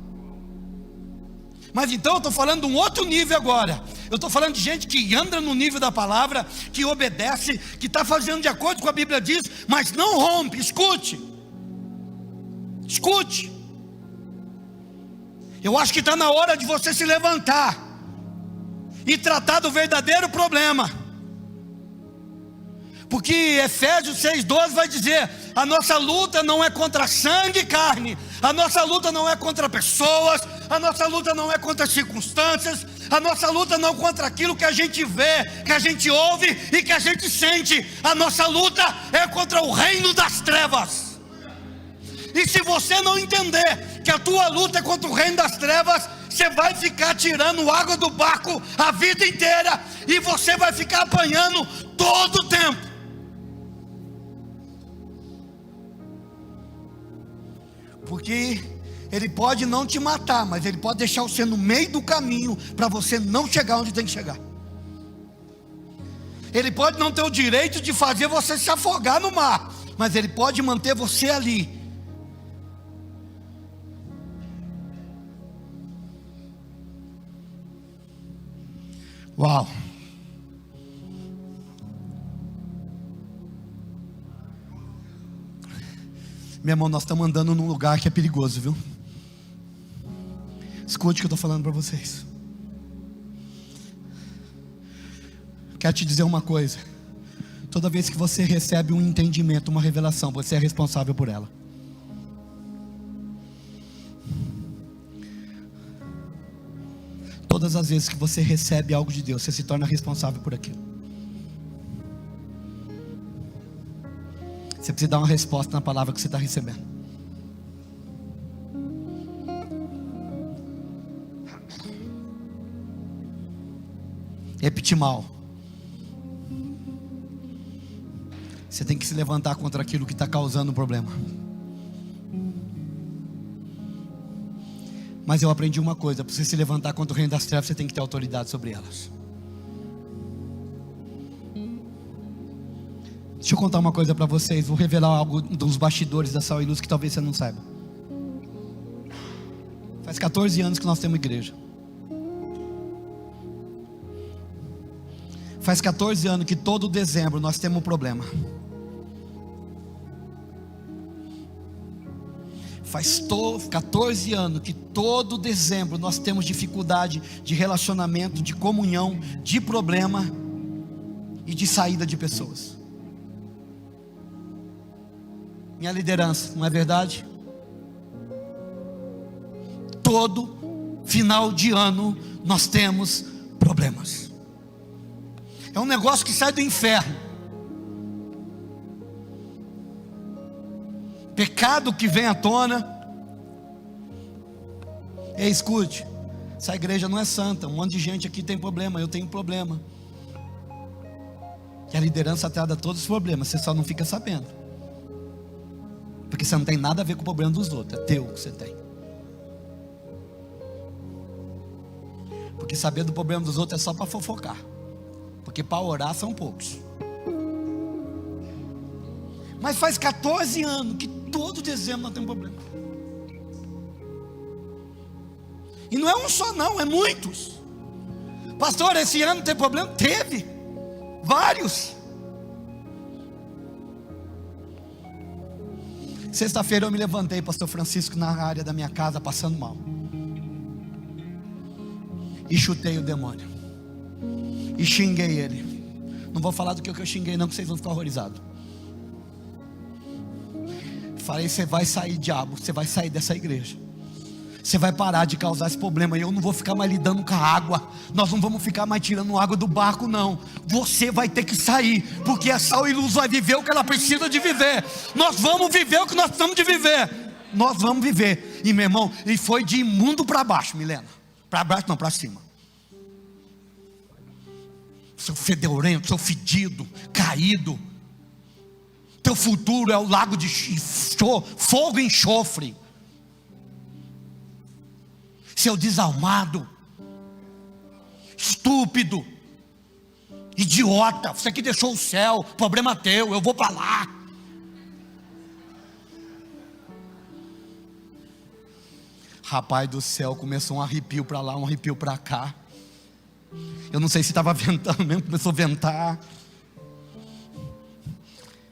Mas então eu estou falando de um outro nível agora. Eu estou falando de gente que anda no nível da palavra, que obedece, que está fazendo de acordo com a Bíblia diz, mas não rompe. Escute. Eu acho que está na hora de você se levantar e tratar do verdadeiro problema. Porque Efésios 6,12 vai dizer: a nossa luta não é contra sangue e carne, a nossa luta não é contra pessoas, a nossa luta não é contra circunstâncias, a nossa luta não é contra aquilo que a gente vê, que a gente ouve e que a gente sente. A nossa luta é contra o reino das trevas. E se você não entender que a tua luta é contra o reino das trevas, você vai ficar tirando água do barco a vida inteira, e você vai ficar apanhando todo o tempo. Porque ele pode não te matar, mas ele pode deixar você no meio do caminho para você não chegar onde tem que chegar. Ele pode não ter o direito de fazer você se afogar no mar, mas ele pode manter você ali. Uau! Meu irmão, nós estamos andando num lugar que é perigoso, viu? Escute o que eu estou falando para vocês. Quero te dizer uma coisa: toda vez que você recebe um entendimento, uma revelação, você é responsável por ela. Todas as vezes que você recebe algo de Deus, você se torna responsável por aquilo. Você precisa dar uma resposta na palavra que você está recebendo. Epitimal. Você tem que se levantar contra aquilo que está causando o problema. Mas eu aprendi uma coisa: para você se levantar contra o reino das trevas, você tem que ter autoridade sobre elas. Deixa eu contar uma coisa para vocês. Vou revelar algo dos bastidores da Sal e Luz que talvez você não saiba. Faz 14 anos que nós temos igreja. Faz 14 anos que todo dezembro nós temos um problema. Faz 14 anos que todo dezembro nós temos dificuldade de relacionamento, de comunhão, de problema e de saída de pessoas. Minha liderança, não é verdade? Todo final de ano nós temos problemas. É um negócio que sai do inferno. Pecado que vem à tona. Ei, escute, essa igreja não é santa. Um monte de gente aqui tem problema, eu tenho problema. E a liderança trata todos os problemas, você só não fica sabendo. Porque você não tem nada a ver com o problema dos outros, é teu que você tem. Porque saber do problema dos outros é só para fofocar. Porque para orar são poucos. Mas faz 14 anos que todo dezembro nós temos problema. E não é um só não, é muitos. Pastor, esse ano tem problema? Teve vários. Sexta-feira eu me levantei, pastor Francisco, na área da minha casa, passando mal. E chutei o demônio. E xinguei ele. Não vou falar do que eu xinguei não, que vocês vão ficar horrorizados. Falei, você vai sair, diabo, você vai sair dessa igreja. Você vai parar de causar esse problema. E eu não vou ficar mais lidando com a água. Nós não vamos ficar mais tirando água do barco, não. Você vai ter que sair, porque a Sal e Luz vai viver o que ela precisa de viver. Nós vamos viver o que nós precisamos de viver. Nós vamos viver. E meu irmão, e foi de imundo para baixo, Milena. Para baixo não, para cima. Seu fedorento, seu fedido, caído. Teu futuro é o lago de fogo e enxofre. Seu desalmado, estúpido, idiota, você que deixou o céu, problema teu, eu vou para lá. Rapaz do céu, começou um arrepio para lá, um arrepio para cá. Eu não sei se estava ventando mesmo, começou a ventar.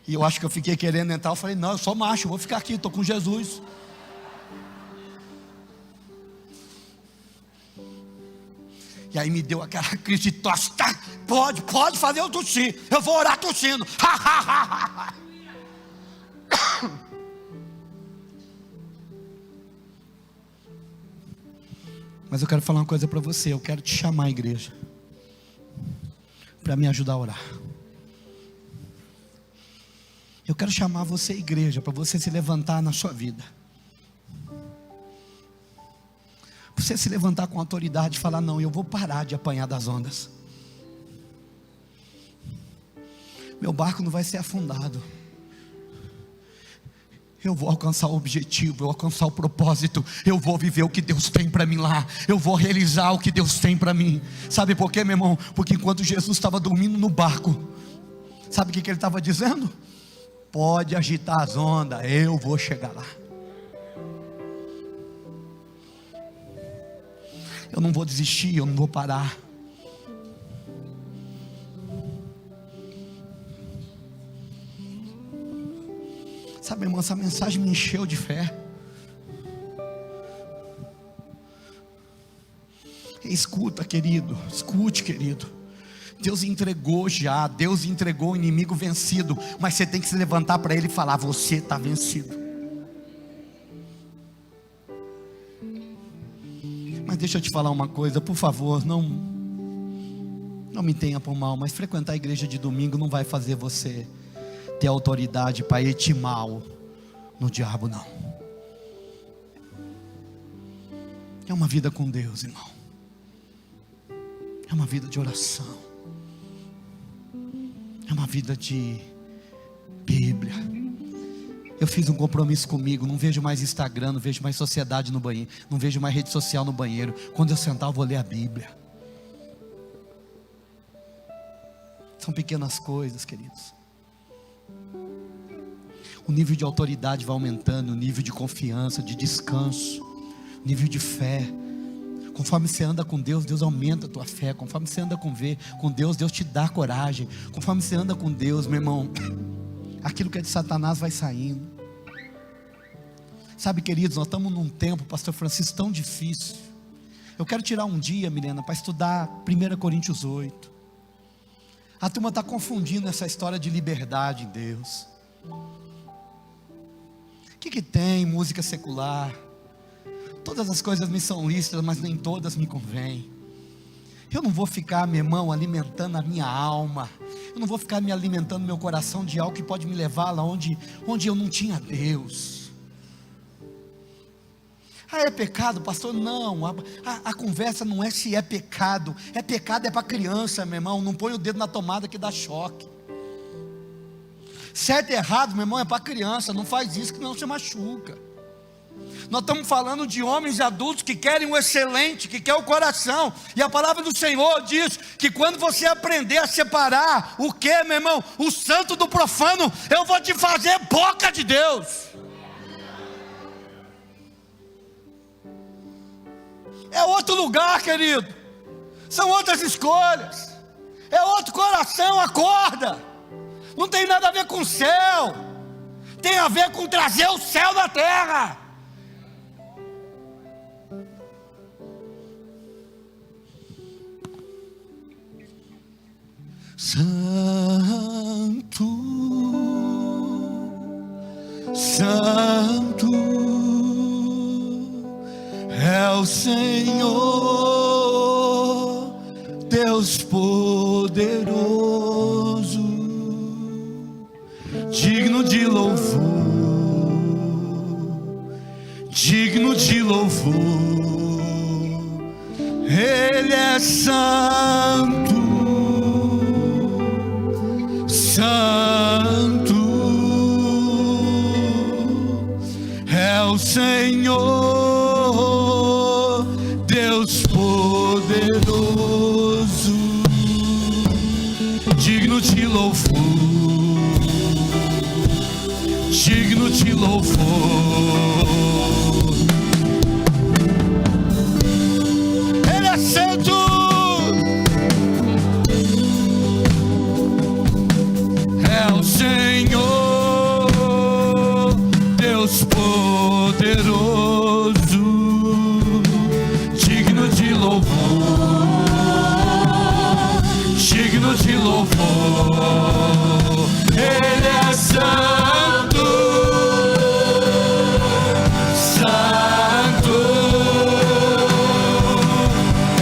E eu acho que eu fiquei querendo entrar. Eu falei, não, eu sou macho, eu vou ficar aqui, estou com Jesus. E aí me deu aquela crise de tosse. Tá, pode fazer eu tossir. Eu vou orar tossindo. Mas eu quero falar uma coisa para você. Eu quero te chamar, igreja, para me ajudar a orar. Eu quero chamar você, igreja, para você se levantar na sua vida. Você se levantar com autoridade e falar, não, eu vou parar de apanhar das ondas. Meu barco não vai ser afundado. Eu vou alcançar o objetivo, eu vou alcançar o propósito. Eu vou viver o que Deus tem para mim lá. Eu vou realizar o que Deus tem para mim. Sabe por quê, meu irmão? Porque enquanto Jesus estava dormindo no barco, sabe o que ele estava dizendo? Pode agitar as ondas, eu vou chegar lá. Eu não vou desistir, eu não vou parar. Sabe, irmão, essa mensagem me encheu de fé. Escuta, querido, escute, querido. Deus entregou já, Deus entregou o inimigo vencido. Mas você tem que se levantar para ele e falar, você está vencido. Mas deixa eu te falar uma coisa, por favor, não me tenha por mal, mas frequentar a igreja de domingo não vai fazer você ter autoridade para ir mal no diabo, não. É uma vida com Deus, irmão. É uma vida de oração. É uma vida de Bíblia. Eu fiz um compromisso comigo. Não vejo mais Instagram, não vejo mais sociedade no banheiro, não vejo mais rede social no banheiro. Quando eu sentar eu vou ler a Bíblia. São pequenas coisas, queridos. O nível de autoridade vai aumentando, o nível de confiança, de descanso, o nível de fé. Conforme você anda com Deus, Deus aumenta a tua fé. Conforme você anda com Deus, Deus te dá coragem. Conforme você anda com Deus, meu irmão, aquilo que é de Satanás vai saindo. Sabe, queridos, nós estamos num tempo, pastor Francisco, tão difícil. Eu quero tirar um dia, Milena, para estudar 1 Coríntios 8. A turma está confundindo essa história de liberdade em Deus. O que tem música secular? Todas as coisas me são lícitas, mas nem todas me convêm. Eu não vou ficar, meu irmão, alimentando a minha alma. Eu não vou ficar me alimentando meu coração de algo que pode me levar lá onde eu não tinha Deus. Ah, é pecado, pastor? Não, a conversa não é se é pecado. É pecado, é para criança, meu irmão. Não põe o dedo na tomada que dá choque. Certo e errado, meu irmão, é para criança. Não faz isso que não se machuca. Nós estamos falando de homens e adultos que querem o excelente, que quer o coração. E a palavra do Senhor diz que quando você aprender a separar o que, meu irmão? O santo do profano, eu vou te fazer boca de Deus. É outro lugar, querido. São outras escolhas. É outro coração, acorda. Não tem nada a ver com o céu. Tem a ver com trazer o céu na terra. Santo, Santo é o Senhor, Deus poderoso, digno de louvor, digno de louvor. Ele é santo, santo é o Senhor, Deus poderoso, digno de louvor, digno de louvor. Ele é santo. É o Senhor, Deus poderoso, digno de louvor, digno de louvor. Ele é santo, santo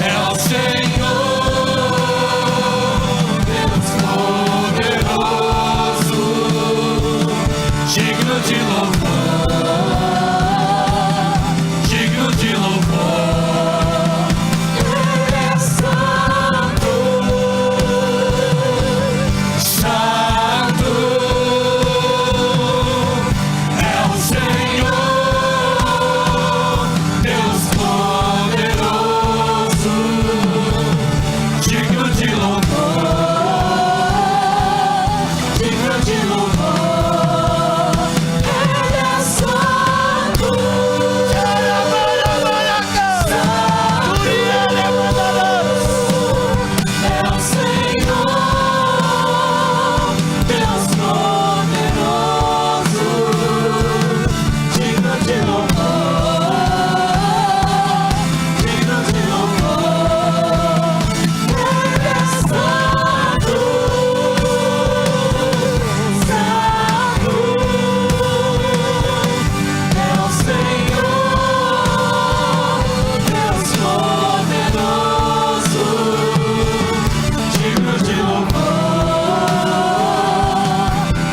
é o Senhor, Deus poderoso, digno de louvor, digno de louvor. Ele é santo, santo é o Senhor, Deus poderoso, digno de louvor, digno de louvor. Ele é santo, é o Senhor, Deus poderoso, digno de louvor, digno de louvor. Ele é santo, santo é o Senhor, Deus poderoso, digno de louvor,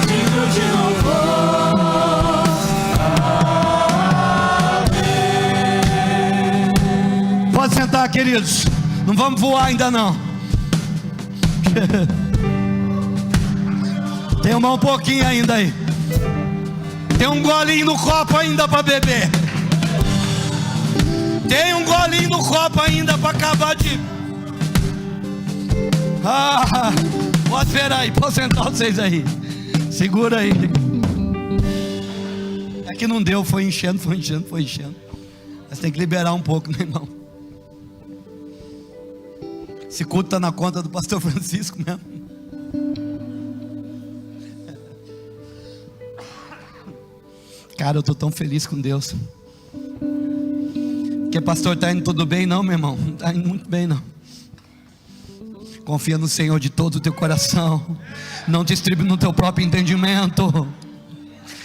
digno de louvor. Amém. Pode sentar, queridos. Não vamos voar ainda não. Tem um pouquinho ainda aí. Tem um golinho no copo ainda para beber. Tem um golinho no copo ainda para acabar de... pode esperar aí, pode sentar vocês aí. Segura aí. É que não deu, foi enchendo, foi enchendo, foi enchendo. Mas tem que liberar um pouco, meu irmão. Esse culto está na conta do pastor Francisco mesmo. Cara, eu estou tão feliz com Deus. Porque pastor, está indo tudo bem? Não, meu irmão, não está indo muito bem não. Confia no Senhor de todo o teu coração. Não te estribe no teu próprio entendimento.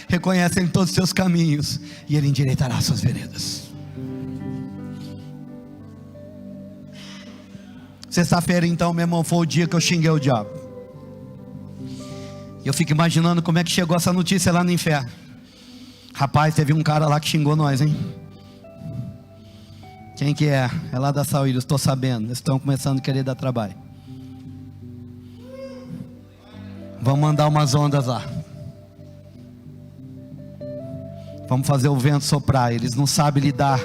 Reconhece Ele em todos os teus caminhos, e Ele endireitará as suas veredas. Sexta-feira então, meu irmão, foi o dia que eu xinguei o diabo. E eu fico imaginando como é que chegou essa notícia lá no inferno. Rapaz, teve um cara lá que xingou nós, hein? Quem que é? É lá da Saúde, eu estou sabendo. Eles estão começando a querer dar trabalho. Vamos mandar umas ondas lá. Vamos fazer o vento soprar. Eles não sabem lidar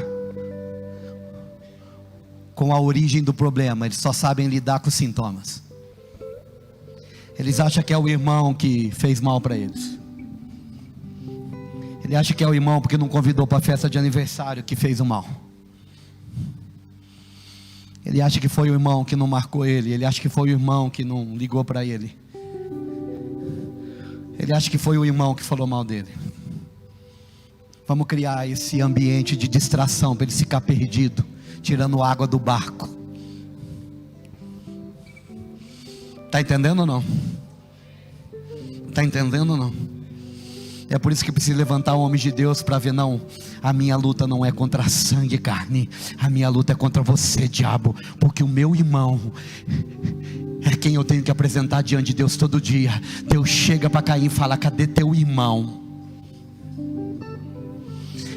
com a origem do problema. Eles só sabem lidar com os sintomas. Eles acham que é o irmão que fez mal para eles. Ele acha que é o irmão porque não convidou para a festa de aniversário que fez o mal. Ele acha que foi o irmão que não marcou ele. Ele acha que foi o irmão que não ligou para ele. Ele acha que foi o irmão que falou mal dele. Vamos criar esse ambiente de distração para ele ficar perdido, tirando água do barco. Está entendendo ou não? Está entendendo ou não? É por isso que precisa levantar homens de Deus para ver, não, a minha luta não é contra sangue e carne, a minha luta é contra você, diabo, porque o meu irmão é quem eu tenho que apresentar diante de Deus todo dia. Deus chega para Caim e fala: cadê teu irmão?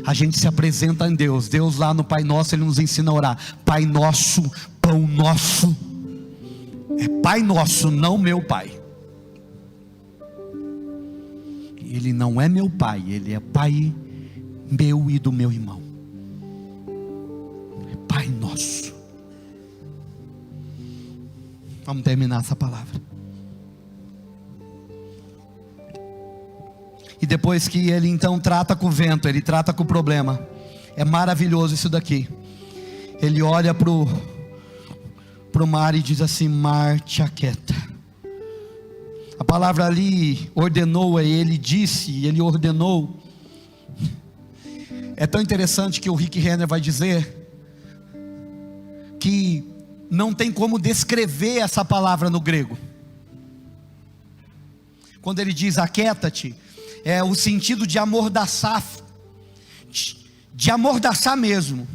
A gente se apresenta em Deus. Deus lá no Pai Nosso, Ele nos ensina a orar: Pai Nosso, Pão Nosso. É Pai Nosso, não meu Pai. Ele não é meu pai, Ele é pai meu e do meu irmão. É Pai Nosso. Vamos terminar essa palavra. E depois que ele então trata com o vento, ele trata com o problema. É maravilhoso isso daqui. Ele olha para o mar e diz assim: mar, te aquieta. A palavra ali, ordenou, ele disse, ele ordenou. É tão interessante que o Rick Renner vai dizer que não tem como descrever essa palavra no grego. Quando ele diz aquieta-te, é o sentido de amordaçar, de amordaçar mesmo.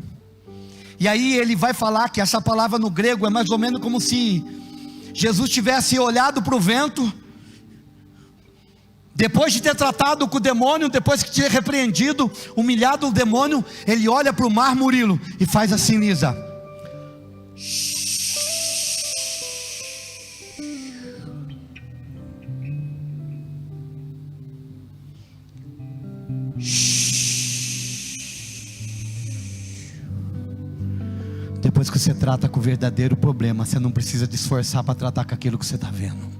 E aí ele vai falar que essa palavra no grego é mais ou menos como se Jesus tivesse olhado para o vento, depois de ter tratado com o demônio, depois que ter repreendido, humilhado o demônio, ele olha para o mar, Murilo, e faz assim, Lisa: depois que você trata com o verdadeiro problema, você não precisa de esforçar para tratar com aquilo que você está vendo.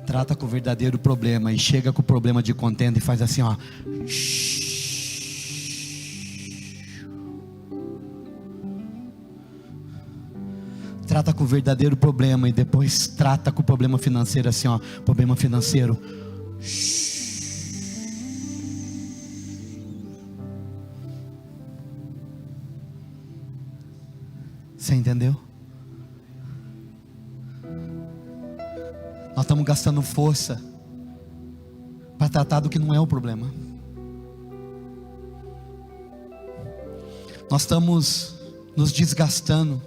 Trata com o verdadeiro problema e chega com o problema de contenda e faz assim, ó. Trata com o verdadeiro problema e depois trata com o problema financeiro assim, ó. Problema financeiro. Você entendeu? Nós estamos gastando força para tratar do que não é o problema. Nós estamos nos desgastando.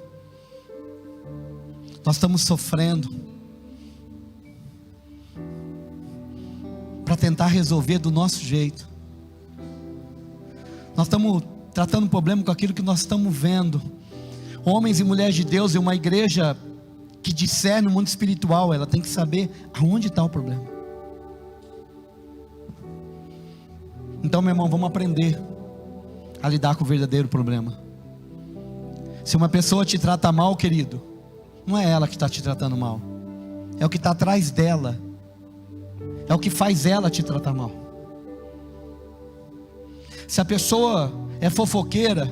Nós estamos sofrendo para tentar resolver do nosso jeito. Nós estamos tratando o problema com aquilo que nós estamos vendo. Homens e mulheres de Deus, e uma igreja que discerne o mundo espiritual, ela tem que saber aonde está o problema. Então, meu irmão, vamos aprender a lidar com o verdadeiro problema. Se uma pessoa te trata mal, querido, não é ela que está te tratando mal, é o que está atrás dela, é o que faz ela te tratar mal. Se a pessoa é fofoqueira,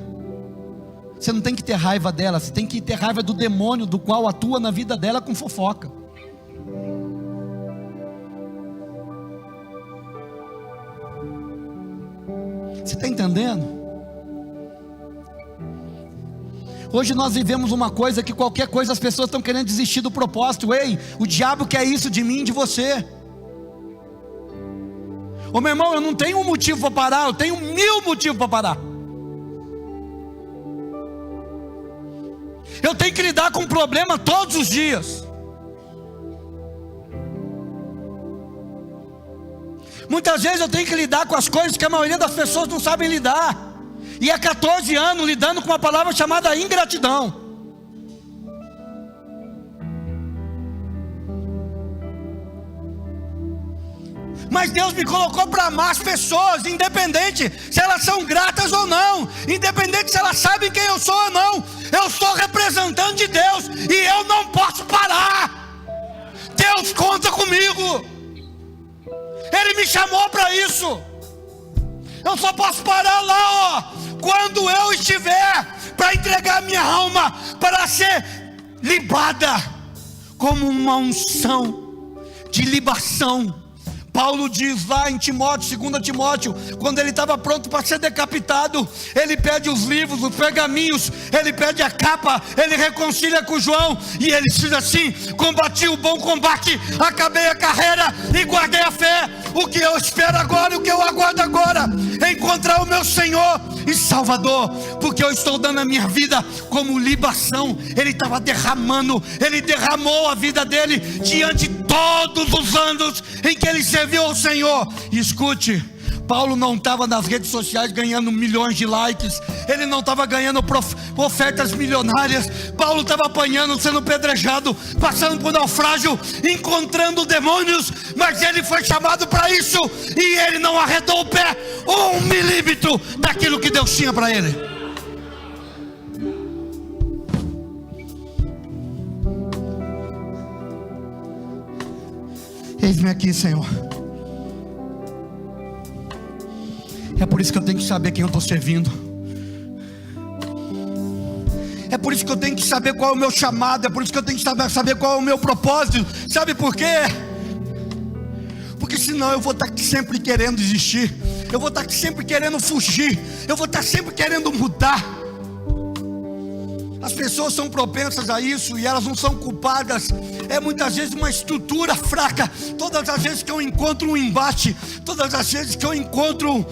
você não tem que ter raiva dela, você tem que ter raiva do demônio do qual atua na vida dela com fofoca. Você está entendendo? Hoje nós vivemos uma coisa que qualquer coisa as pessoas estão querendo desistir do propósito. Ei, o diabo quer isso de mim e de você. Ô meu irmão, eu não tenho um motivo para parar, eu tenho 1000 motivos para parar. Eu tenho que lidar com um problema todos os dias. Muitas vezes eu tenho que lidar com as coisas que a maioria das pessoas não sabem lidar. E é 14 anos lidando com uma palavra chamada ingratidão. Mas Deus me colocou para amar as pessoas, independente se elas são gratas ou não, independente se elas sabem quem eu sou ou não. Eu sou representante de Deus e eu não posso parar. Deus conta comigo. Ele me chamou para isso. Eu só posso parar lá, ó, quando eu estiver para entregar minha alma para ser libada como uma unção de libação. Paulo diz lá em Timóteo, 2 Timóteo, quando ele estava pronto para ser decapitado, ele pede os livros, os pergaminhos, ele pede a capa, ele reconcilia com João, e ele diz assim: combati o bom combate, acabei a carreira e guardei a fé. O que eu espero agora, o que eu aguardo agora, é encontrar o meu Senhor e Salvador, porque eu estou dando a minha vida como libação. Ele estava derramando, ele derramou a vida dele diante de todos os anos em que ele serviu ao Senhor. E escute, Paulo não estava nas redes sociais ganhando milhões de likes, ele não estava ganhando ofertas milionárias. Paulo estava apanhando, sendo pedrejado, passando por naufrágio, encontrando demônios, mas ele foi chamado para isso, e ele não arredou o pé 1 milímetro daquilo que Deus tinha para ele. Eis-me aqui, Senhor. É por isso que eu tenho que saber quem eu estou servindo. É por isso que eu tenho que saber qual é o meu chamado. É por isso que eu tenho que saber qual é o meu propósito. Sabe por quê? Porque senão eu vou estar sempre querendo desistir, eu vou estar sempre querendo fugir, eu vou estar sempre querendo mudar. As pessoas são propensas a isso e elas não são culpadas. É muitas vezes uma estrutura fraca. Todas as vezes que eu encontro um embate, todas as vezes que eu encontro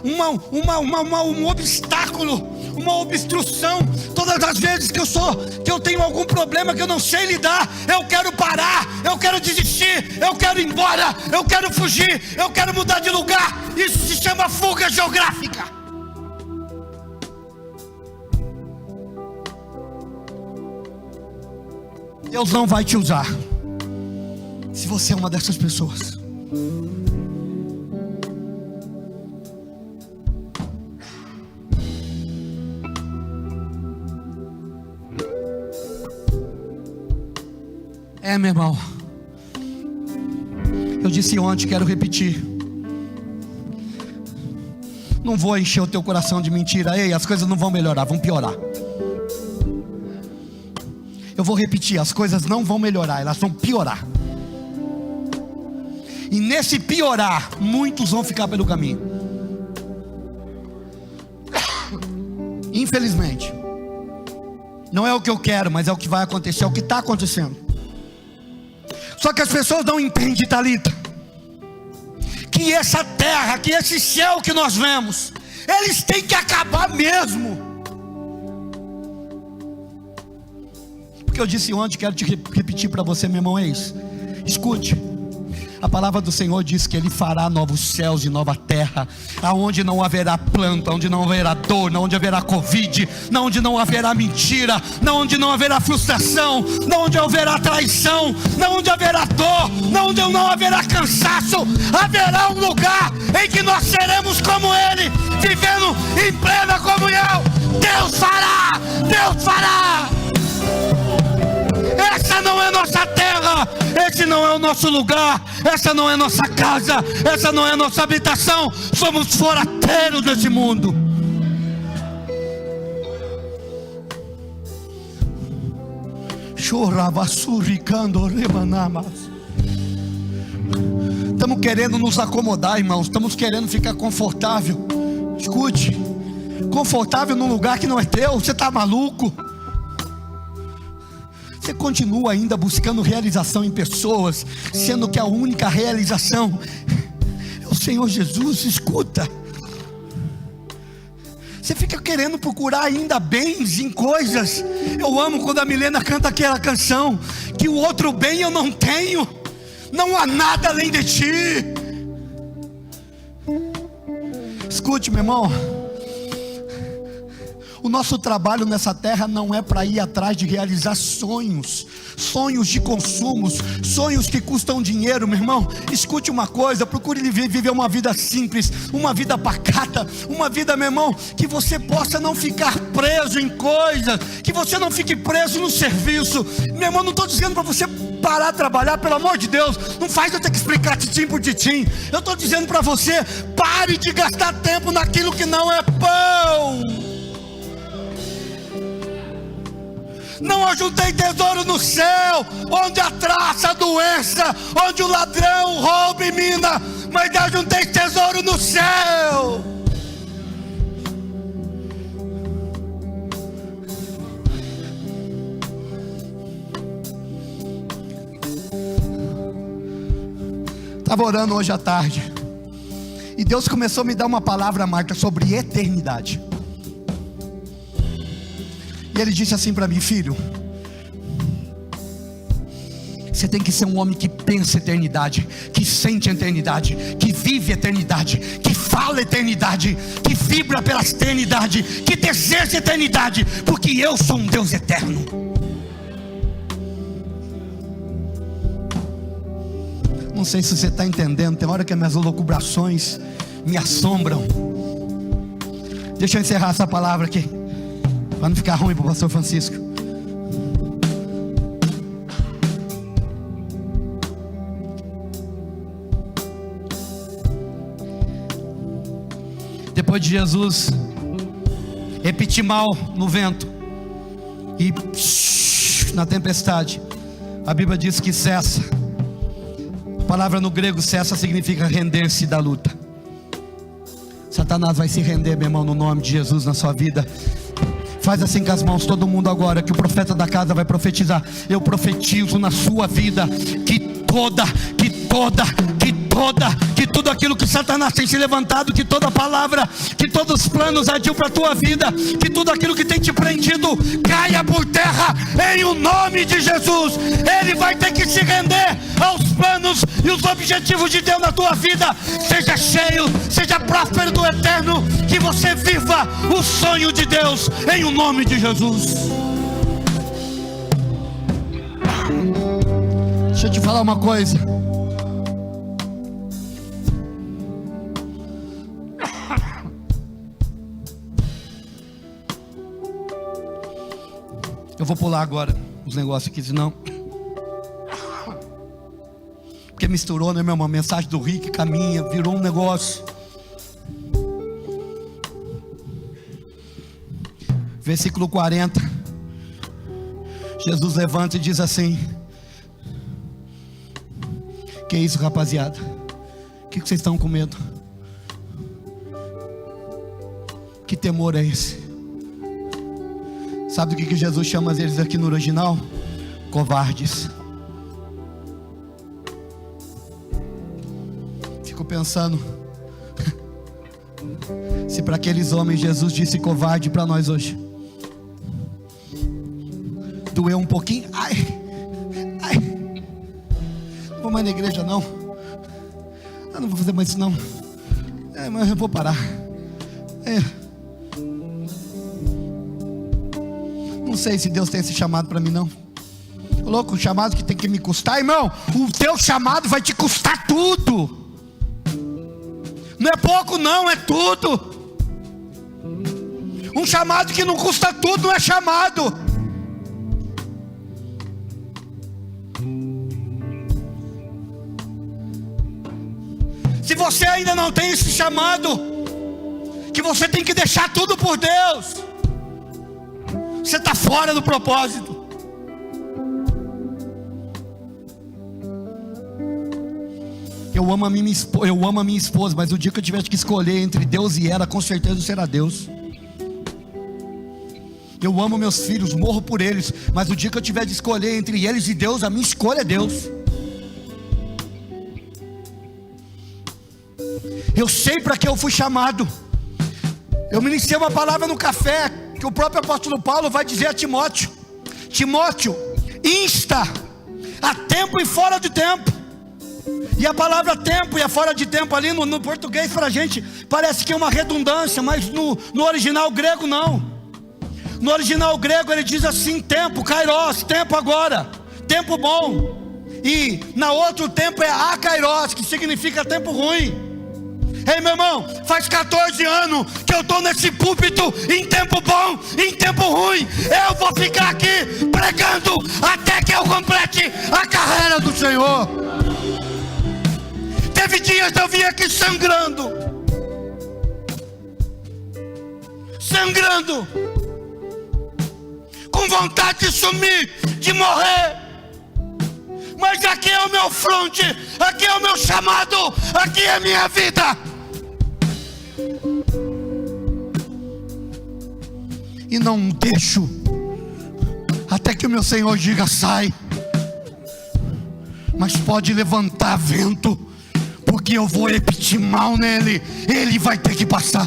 um obstáculo, uma obstrução, todas as vezes que eu tenho algum problema que eu não sei lidar, eu quero parar, eu quero desistir, eu quero ir embora, eu quero fugir, eu quero mudar de lugar. Isso se chama fuga geográfica. Deus não vai te usar se você é uma dessas pessoas. Meu irmão, eu disse ontem, quero repetir. Não vou encher o teu coração de mentira. Ei, as coisas não vão melhorar, vão piorar. Eu vou repetir, as coisas não vão melhorar, elas vão piorar. E nesse piorar, muitos vão ficar pelo caminho. Infelizmente. Não é o que eu quero, mas é o que vai acontecer, é o que está acontecendo. Só que as pessoas não entendem, Thalita, que essa terra, que esse céu que nós vemos, eles têm que acabar mesmo. Porque eu disse ontem, quero te repetir para você, meu irmão, é isso. Escute, a palavra do Senhor diz que Ele fará novos céus e nova terra, aonde não haverá planta, onde não haverá dor, onde haverá Covid, onde não haverá mentira, onde não haverá frustração, onde haverá traição, onde haverá dor, onde não haverá cansaço. Haverá um lugar em que nós seremos como Ele, vivendo em plena comunhão. Deus fará, Deus fará. Essa não é nossa terra, esse não é o nosso lugar, essa não é a nossa casa, essa não é a nossa habitação. Somos forasteiros desse mundo. Estamos querendo nos acomodar, irmãos. Estamos querendo ficar confortável. Escute, confortável num lugar que não é teu. Você está maluco? Você continua ainda buscando realização em pessoas, sendo que a única realização é o Senhor Jesus. Escuta, você fica querendo procurar ainda bens em coisas. Eu amo quando a Milena canta aquela canção, que o outro bem eu não tenho, não há nada além de ti. Escute, meu irmão, o nosso trabalho nessa terra não é para ir atrás de realizar sonhos de consumos, sonhos que custam dinheiro, meu irmão. Escute uma coisa, procure viver uma vida simples, uma vida pacata, uma vida, meu irmão, que você possa não ficar preso em coisas, que você não fique preso no serviço. Meu irmão, não estou dizendo para você parar de trabalhar, pelo amor de Deus, não faz eu ter que explicar titim por titim. Eu estou dizendo para você, pare de gastar tempo naquilo que não é pão. Não ajuntei tesouro no céu, onde a traça, a doença, onde o ladrão rouba e mina, mas ajuntei tesouro no céu. Estava orando hoje à tarde, e Deus começou a me dar uma palavra, Marta, sobre eternidade. E Ele disse assim para mim: filho, você tem que ser um homem que pensa eternidade, que sente eternidade, que vive eternidade, que fala eternidade, que vibra pela eternidade, que deseja eternidade, porque eu sou um Deus eterno. Não sei se você está entendendo. Tem hora que as minhas elucubrações me assombram. Deixa eu encerrar essa palavra aqui, para não ficar ruim para o pastor Francisco. Depois de Jesus repetir mal no vento e na tempestade, a Bíblia diz que cessa. A palavra no grego cessa significa render-se da luta. Satanás vai se render, meu irmão, no nome de Jesus na sua vida. Faz assim com as mãos, todo mundo agora, que o profeta da casa vai profetizar. Eu profetizo na sua vida que tudo aquilo que Satanás tem se levantado, que toda palavra, que todos os planos adiam para a tua vida, que tudo aquilo que tem te prendido caia por terra em o nome de Jesus. Ele vai ter que se render aos planos e os objetivos de Deus na tua vida. Seja cheio, seja próspero do eterno, que você viva o sonho de Deus em o nome de Jesus. Deixa eu te falar uma coisa. Eu vou pular agora os negócios aqui, senão, porque misturou, né, meu irmão? A mensagem do Rick caminha, virou um negócio. Versículo 40. Jesus levanta e diz assim: que é isso, rapaziada? O que vocês estão com medo? Que temor é esse? Sabe do que Jesus chama eles aqui no original? Covardes. Fico pensando, se para aqueles homens Jesus disse covarde, para nós hoje doeu um pouquinho. Ai, não vou mais na igreja não. Eu não vou fazer mais isso não. Mas eu vou parar. Não sei se Deus tem esse chamado para mim não. Louco, o chamado que tem que me custar, irmão. O teu chamado vai te custar tudo. Não é pouco não, é tudo. Um chamado que não custa tudo não é chamado. você ainda não tem esse chamado, que você tem que deixar tudo por Deus, você está fora do propósito. Eu amo a minha esposa, mas o dia que eu tiver que escolher entre Deus e ela, com certeza será Deus. Eu amo meus filhos, morro por eles, mas o dia que eu tiver de escolher entre eles e Deus, a minha escolha é Deus. Eu sei para que eu fui chamado. Eu ministrei uma palavra no café, que o próprio apóstolo Paulo vai dizer a Timóteo: Timóteo, insta a tempo e fora de tempo. E a palavra tempo e a fora de tempo ali no português para a gente parece que é uma redundância, mas no original grego não. No original grego ele diz assim: tempo, kairos, tempo agora, tempo bom. E na outro tempo é akairos, que significa tempo ruim. Ei, meu irmão, faz 14 anos que eu estou nesse púlpito, em tempo bom, em tempo ruim. Eu vou ficar aqui pregando até que eu complete a carreira do Senhor. Teve dias eu vim aqui sangrando, com vontade de sumir, de morrer. Mas aqui é o meu fronte, aqui é o meu chamado, aqui é a minha vida. E não deixo até que o meu Senhor diga: sai. Mas pode levantar vento, porque eu vou repetir mal nele, ele vai ter que passar.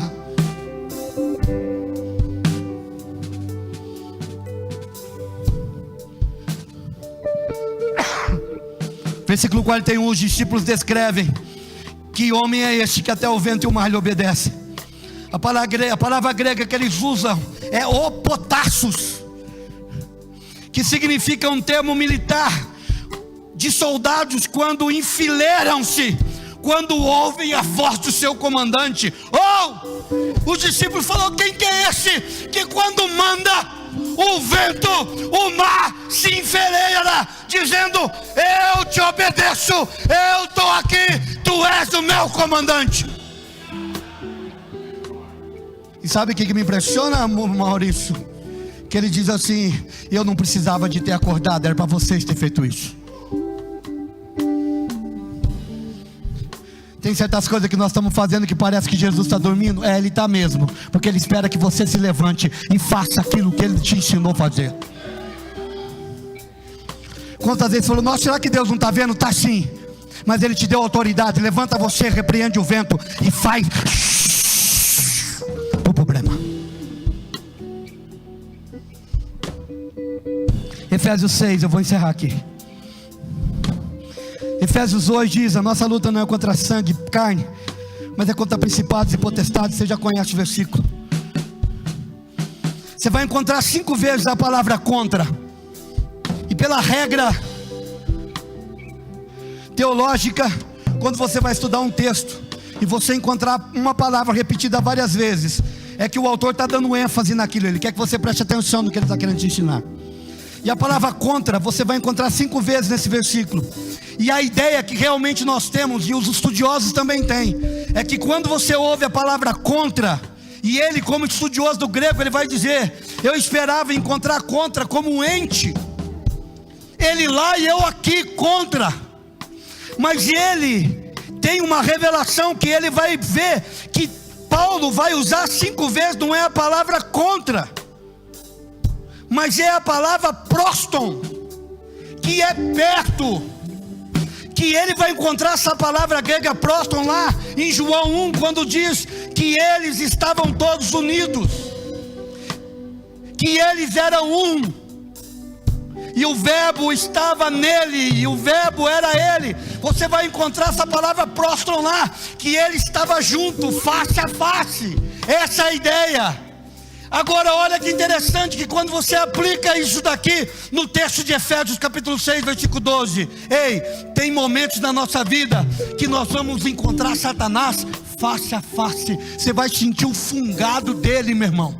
Versículo 41, os discípulos descrevem: que homem é este que até o vento e o mar lhe obedece? A palavra grega que eles usam é opotassos, que significa um termo militar de soldados quando enfileiram-se, quando ouvem a voz do seu comandante. Os discípulos falaram: quem que é esse que quando manda o vento, o mar se enfileira, dizendo: eu te obedeço, eu estou aqui, tu és o meu comandante. E sabe o que me impressiona, Maurício? Que ele diz assim: eu não precisava de ter acordado, era para vocês ter feito isso. Tem certas coisas que nós estamos fazendo que parece que Jesus está dormindo. Ele está mesmo, porque Ele espera que você se levante e faça aquilo que Ele te ensinou a fazer. Quantas vezes falou: nossa, será que Deus não está vendo? Está sim, mas Ele te deu autoridade. Levanta você, repreende o vento e faz o problema. Efésios 6, eu vou encerrar aqui. Efésios 2 diz: a nossa luta não é contra sangue e carne, mas é contra principados e potestades. Você já conhece o versículo. Você vai encontrar 5 vezes a palavra contra. E pela regra teológica, quando você vai estudar um texto e você encontrar uma palavra repetida várias vezes, é que o autor está dando ênfase naquilo. Ele quer que você preste atenção no que ele está querendo te ensinar. E a palavra contra você vai encontrar 5 vezes nesse versículo. E a ideia que realmente nós temos, e os estudiosos também têm, é que quando você ouve a palavra contra, e ele, como estudioso do grego, ele vai dizer: eu esperava encontrar contra como um ente, ele lá e eu aqui contra. Mas ele tem uma revelação que ele vai ver, que Paulo vai usar 5 vezes. Não é a palavra contra, mas é a palavra proston, que é perto. Que ele vai encontrar essa palavra grega proston lá em João 1, quando diz que eles estavam todos unidos, que eles eram um, e o verbo estava nele, e o verbo era ele. Você vai encontrar essa palavra proston lá, que ele estava junto, face a face. Essa é a ideia. Agora olha que interessante, que quando você aplica isso daqui no texto de Efésios capítulo 6, versículo 12. Ei, tem momentos na nossa vida que nós vamos encontrar Satanás face a face. Você vai sentir o fungado dele, meu irmão.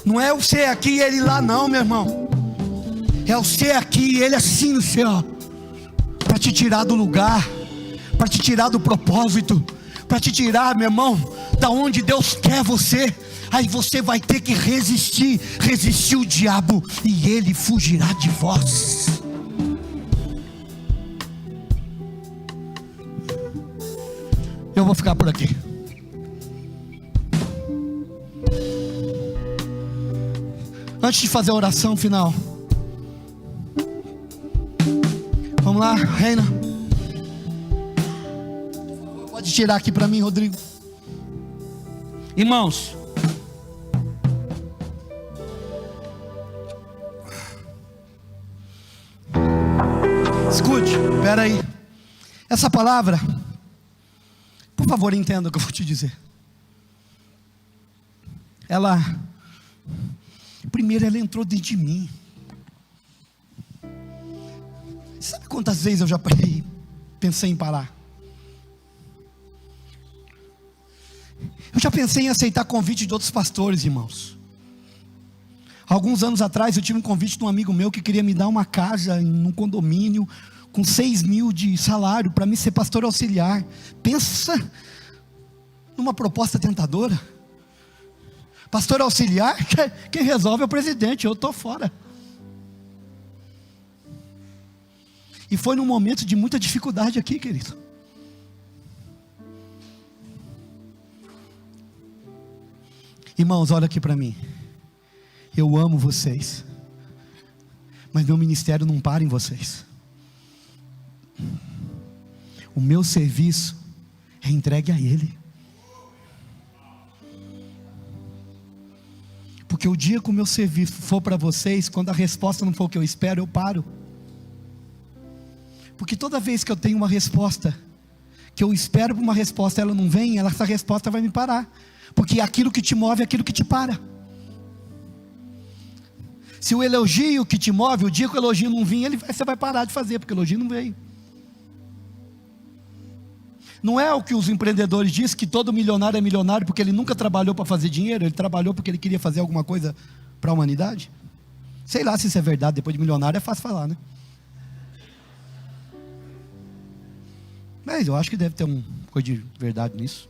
Não é o ser aqui e ele lá não, meu irmão. É o ser aqui e ele assim no céu, para te tirar do lugar, para te tirar do propósito, para te tirar, meu irmão, da onde Deus quer você. Aí você vai ter que resistir o diabo, e ele fugirá de vós. Eu vou ficar por aqui. Antes de fazer a oração final, vamos lá, Reina. Pode tirar aqui para mim, Rodrigo. Irmãos, escute, espera aí. Essa palavra, por favor, entenda o que eu vou te dizer. Primeiro ela entrou dentro de mim. Sabe quantas vezes eu já pensei em parar? Eu já pensei em aceitar convite de outros pastores, irmãos. Alguns anos atrás eu tive um convite de um amigo meu que queria me dar uma casa num condomínio com 6 mil de salário para mim ser pastor auxiliar. Pensa numa proposta tentadora. Pastor auxiliar, quem resolve é o presidente, eu estou fora. E foi num momento de muita dificuldade aqui, querido. Irmãos, olha aqui para mim. Eu amo vocês, mas meu ministério não para em vocês. O meu serviço é entregue a Ele. Porque o dia que o meu serviço for para vocês, quando a resposta não for o que eu espero, eu paro. Porque toda vez que eu tenho uma resposta, que eu espero por uma resposta, ela não vem, essa resposta vai me parar. Porque aquilo que te move é aquilo que te para. Se o elogio que te move, o dia que o elogio não vir, você vai parar de fazer, porque o elogio não veio. Não é o que os empreendedores dizem, que todo milionário é milionário porque ele nunca trabalhou para fazer dinheiro, ele trabalhou porque ele queria fazer alguma coisa para a humanidade? Sei lá se isso é verdade, depois de milionário é fácil falar, né? Mas eu acho que deve ter uma coisa de verdade nisso.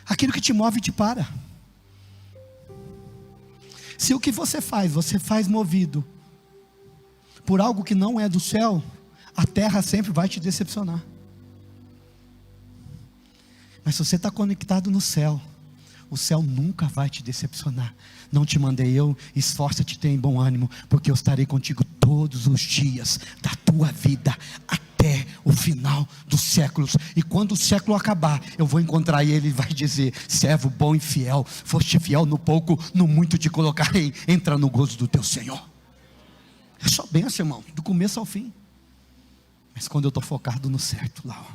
Aquilo que te move te para. Se o que você faz movido por algo que não é do céu, a terra sempre vai te decepcionar. Mas se você está conectado no céu, o céu nunca vai te decepcionar. Não te mandei eu, esforça-te, tenha bom ânimo, porque eu estarei contigo todos os dias da tua vida, até o final dos séculos. E quando o século acabar, eu vou encontrar ele e vai dizer: servo bom e fiel, foste fiel no pouco, no muito te colocarei, entra no gozo do teu Senhor. É só bênção, irmão, do começo ao fim. Mas quando eu estou focado no certo lá, ó,